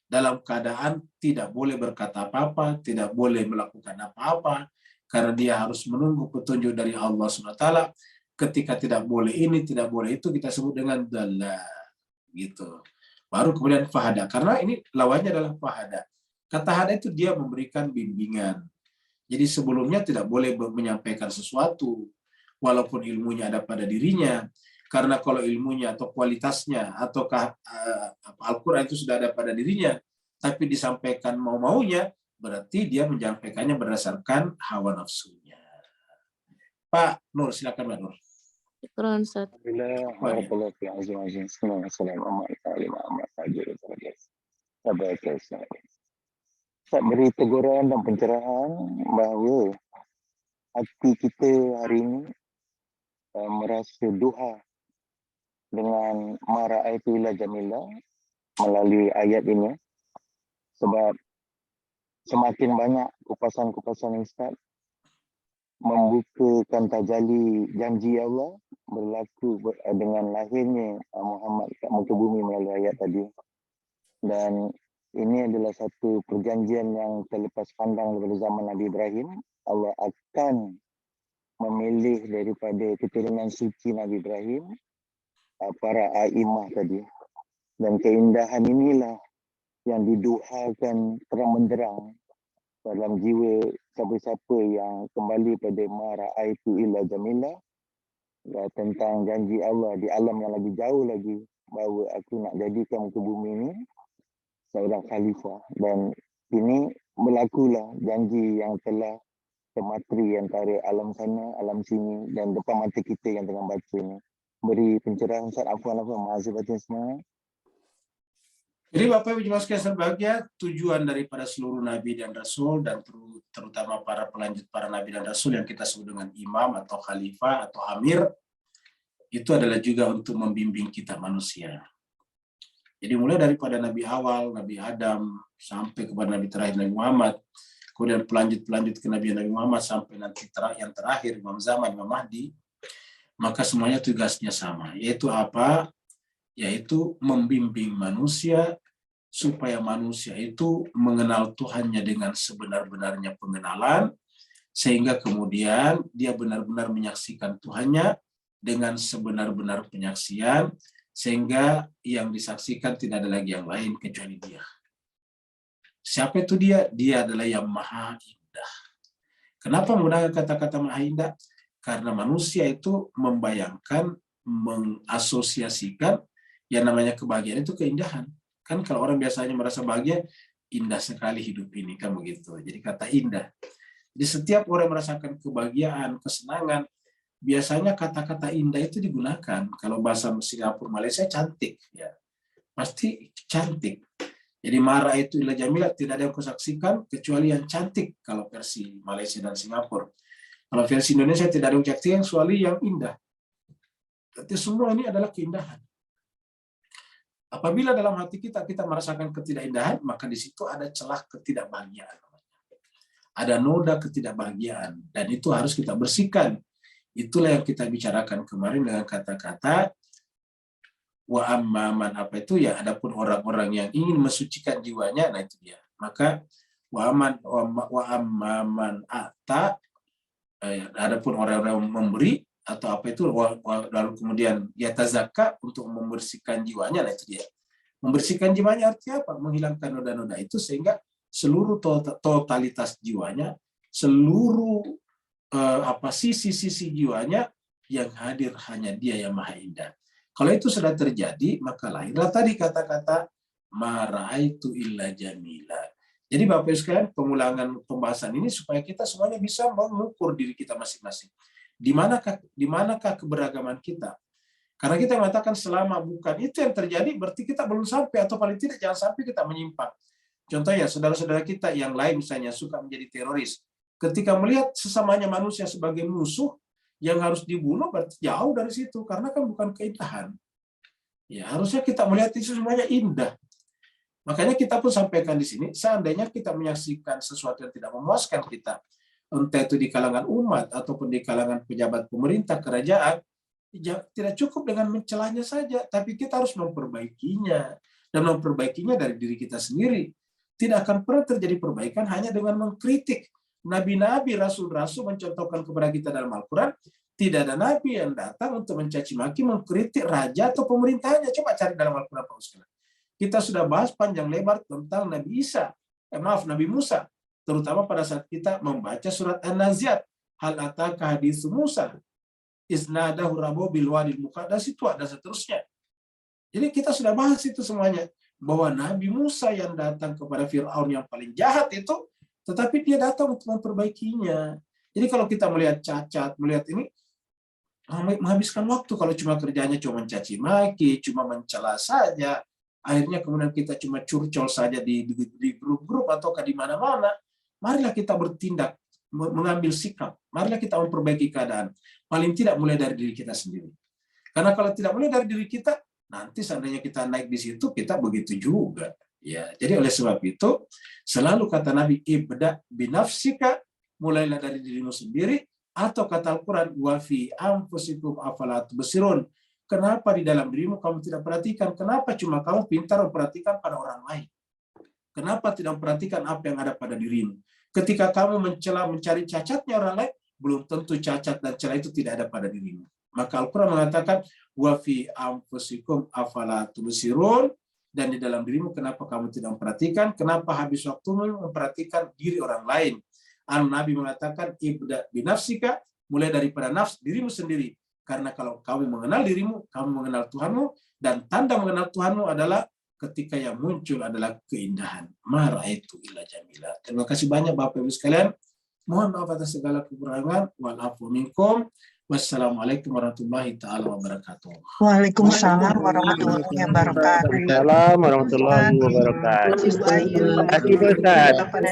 Dalam keadaan tidak boleh berkata apa-apa, tidak boleh melakukan apa-apa, karena dia harus menunggu petunjuk dari Allah SWT. Ketika tidak boleh ini, tidak boleh itu, kita sebut dengan dhalla. Gitu. Baru kemudian fahada, karena ini lawannya adalah fahada. Kata hada itu dia memberikan bimbingan. Jadi sebelumnya tidak boleh menyampaikan sesuatu, walaupun ilmunya ada pada dirinya. Karena kalau ilmunya atau kualitasnya, ataukah Al-Quran itu sudah ada pada dirinya, tapi disampaikan mau-maunya, berarti dia menyampaikannya berdasarkan hawa nafsunya. Pak Nur, silakan Pak Nur. Saya beri teguran dan pencerahan bahawa hati kita hari ini merasa duha dengan mara'aitu ila jamila melalui ayat ini, sebab semakin banyak kupasan-kupasan Ustaz membukakan tajalli janji Allah berlaku dengan lahirnya Muhammad kat muka bumi melalui ayat tadi. Dan ini adalah satu perjanjian yang terlepas pandang daripada zaman Nabi Ibrahim. Allah akan memilih daripada keturunan suci Nabi Ibrahim para a'imah tadi. Dan keindahan inilah yang didoakan terang menderang dalam jiwa siapa-siapa yang kembali pada mara'aitu ila jamila, tentang janji Allah di alam yang lebih jauh lagi, bahawa aku nak jadikan muka bumi ini seorang khalifah. Dan ini berlakulah janji yang telah termateri antara alam sana, alam sini, dan depan mata kita yang tengah baca ni. Beri pencerahan Ustaz, afwan, maafkan batin semua. Jadi Bapak Ibu jemaah sekalian berbahagia, tujuan daripada seluruh Nabi dan Rasul, dan terutama para pelanjut para Nabi dan Rasul yang kita sebut dengan imam atau khalifah atau amir, itu adalah juga untuk membimbing kita manusia. Jadi mulai daripada Nabi awal, Nabi Adam, sampai kepada Nabi terakhir Nabi Muhammad, kemudian pelanjut ke Nabi Muhammad, sampai nanti yang terakhir Imam Zaman, Imam Mahdi, maka semuanya tugasnya sama, yaitu apa? Yaitu membimbing manusia supaya manusia itu mengenal Tuhannya dengan sebenar-benarnya pengenalan, sehingga kemudian dia benar-benar menyaksikan Tuhannya dengan sebenar-benar penyaksian, sehingga yang disaksikan tidak ada lagi yang lain kecuali dia. Siapa itu dia? Dia adalah yang maha indah. Kenapa menggunakan kata-kata maha indah? Karena manusia itu membayangkan, mengasosiasikan yang namanya kebahagiaan itu keindahan. Kan kalau orang biasanya merasa bahagia, indah sekali hidup ini, kan begitu. Jadi kata indah. Jadi setiap orang merasakan kebahagiaan, kesenangan, biasanya kata-kata indah itu digunakan. Kalau bahasa Singapura, Malaysia cantik, ya pasti cantik. Jadi marah itu ila jamila, tidak ada yang kusaksikan kecuali yang cantik kalau versi Malaysia dan Singapura. Kalau versi Indonesia tidak ada yang cantik kecuali yang indah. Jadi semua ini adalah keindahan. Apabila dalam hati kita merasakan ketidakindahan, maka di situ ada celah ketidakbahagiaan. Ada noda ketidakbahagiaan, dan itu harus kita bersihkan. Itulah yang kita bicarakan kemarin dengan kata-kata wa amman, apa itu ya, adapun orang-orang yang ingin mensucikan jiwanya, nah itu dia. Maka wa amman ata, adapun orang-orang yang memberi atau apa itu, lalu kemudian dia tazakka untuk membersihkan jiwanya, nah itu dia. Membersihkan jiwanya artinya apa? Menghilangkan noda-noda itu sehingga seluruh totalitas jiwanya, seluruh sisi-sisi jiwanya yang hadir hanya dia yang maha indah. Kalau itu sudah terjadi, maka lahirlah tadi kata-kata mara'aitu illa jamila. Jadi Bapak Ibu sekalian, pengulangan pembahasan ini supaya kita semuanya bisa mengukur diri kita masing-masing. Di manakah keberagaman kita? Karena kita mengatakan selama bukan itu yang terjadi, berarti kita belum sampai, atau paling tidak jangan sampai kita menyimpang. Contohnya, saudara-saudara kita yang lain misalnya suka menjadi teroris. Ketika melihat sesamanya manusia sebagai musuh yang harus dibunuh, berarti jauh dari situ, karena kan bukan keindahan. Ya, harusnya kita melihat itu semuanya indah. Makanya kita pun sampaikan di sini, seandainya kita menyaksikan sesuatu yang tidak memuaskan kita, entah itu di kalangan umat ataupun di kalangan pejabat pemerintah, kerajaan, tidak cukup dengan mencelanya saja, tapi kita harus memperbaikinya, dan memperbaikinya dari diri kita sendiri. Tidak akan pernah terjadi perbaikan hanya dengan mengkritik. Nabi-nabi, rasul-rasul mencontohkan kepada kita dalam Al-Quran, tidak ada nabi yang datang untuk mencaci maki, mengkritik raja atau pemerintahnya. Coba cari dalam Al-Quran, Pak Ustaz. Kita sudah bahas panjang lebar tentang Nabi Nabi Musa, terutama pada saat kita membaca surat An-Naziat, hal ataka hadits Musa, isnadahu rabbuhu bil wadil muqaddas, itu dan seterusnya. Jadi kita sudah bahas itu semuanya, bahwa Nabi Musa yang datang kepada Fir'aun yang paling jahat itu, tetapi dia datang untuk memperbaikinya. Jadi kalau kita melihat cacat, melihat ini, menghabiskan waktu kalau cuma kerjanya cuma mencaci maki, cuma mencela saja, akhirnya kemudian kita cuma curcol saja di grup-grup atau di mana-mana. Marilah kita bertindak, mengambil sikap. Marilah kita memperbaiki keadaan. Paling tidak mulai dari diri kita sendiri. Karena kalau tidak mulai dari diri kita, nanti seandainya kita naik di situ, kita begitu juga. Ya, jadi oleh sebab itu, selalu kata Nabi, ibda binafsika, mulailah dari dirimu sendiri, atau kata Al-Quran, wa fi anfusikum afala tubsirun. Kenapa di dalam dirimu kamu tidak perhatikan? Kenapa cuma kamu pintar memperhatikan pada orang lain? Kenapa tidak memperhatikan apa yang ada pada dirimu? Ketika kamu mencela, mencari cacatnya orang lain, belum tentu cacat dan celah itu tidak ada pada dirimu. Maka Al-Quran mengatakan, wa fi anfusikum afala tubsirun, dan di dalam dirimu kenapa kamu tidak memperhatikan? Kenapa habis waktumu memperhatikan diri orang lain? Nabi mengatakan, ibda binafsika, mulai daripada nafs dirimu sendiri. Karena kalau kamu mengenal dirimu, kamu mengenal Tuhanmu, dan tanda mengenal Tuhanmu adalah ketika yang muncul adalah keindahan. Mara itu illa jamila. Terima kasih banyak Bapak Ibu sekalian. Mohon maaf atas segala kekurangan. Wa'alafu minkum. Wassalamualaikum warahmatullahi ta'ala wabarakatuh. Waalaikumsalam warahmatullahi wabarakatuh. Waalaikumsalam warahmatullahi wabarakatuh. Terima kasih, Pak Ayu. Terima kasih, Ustaz.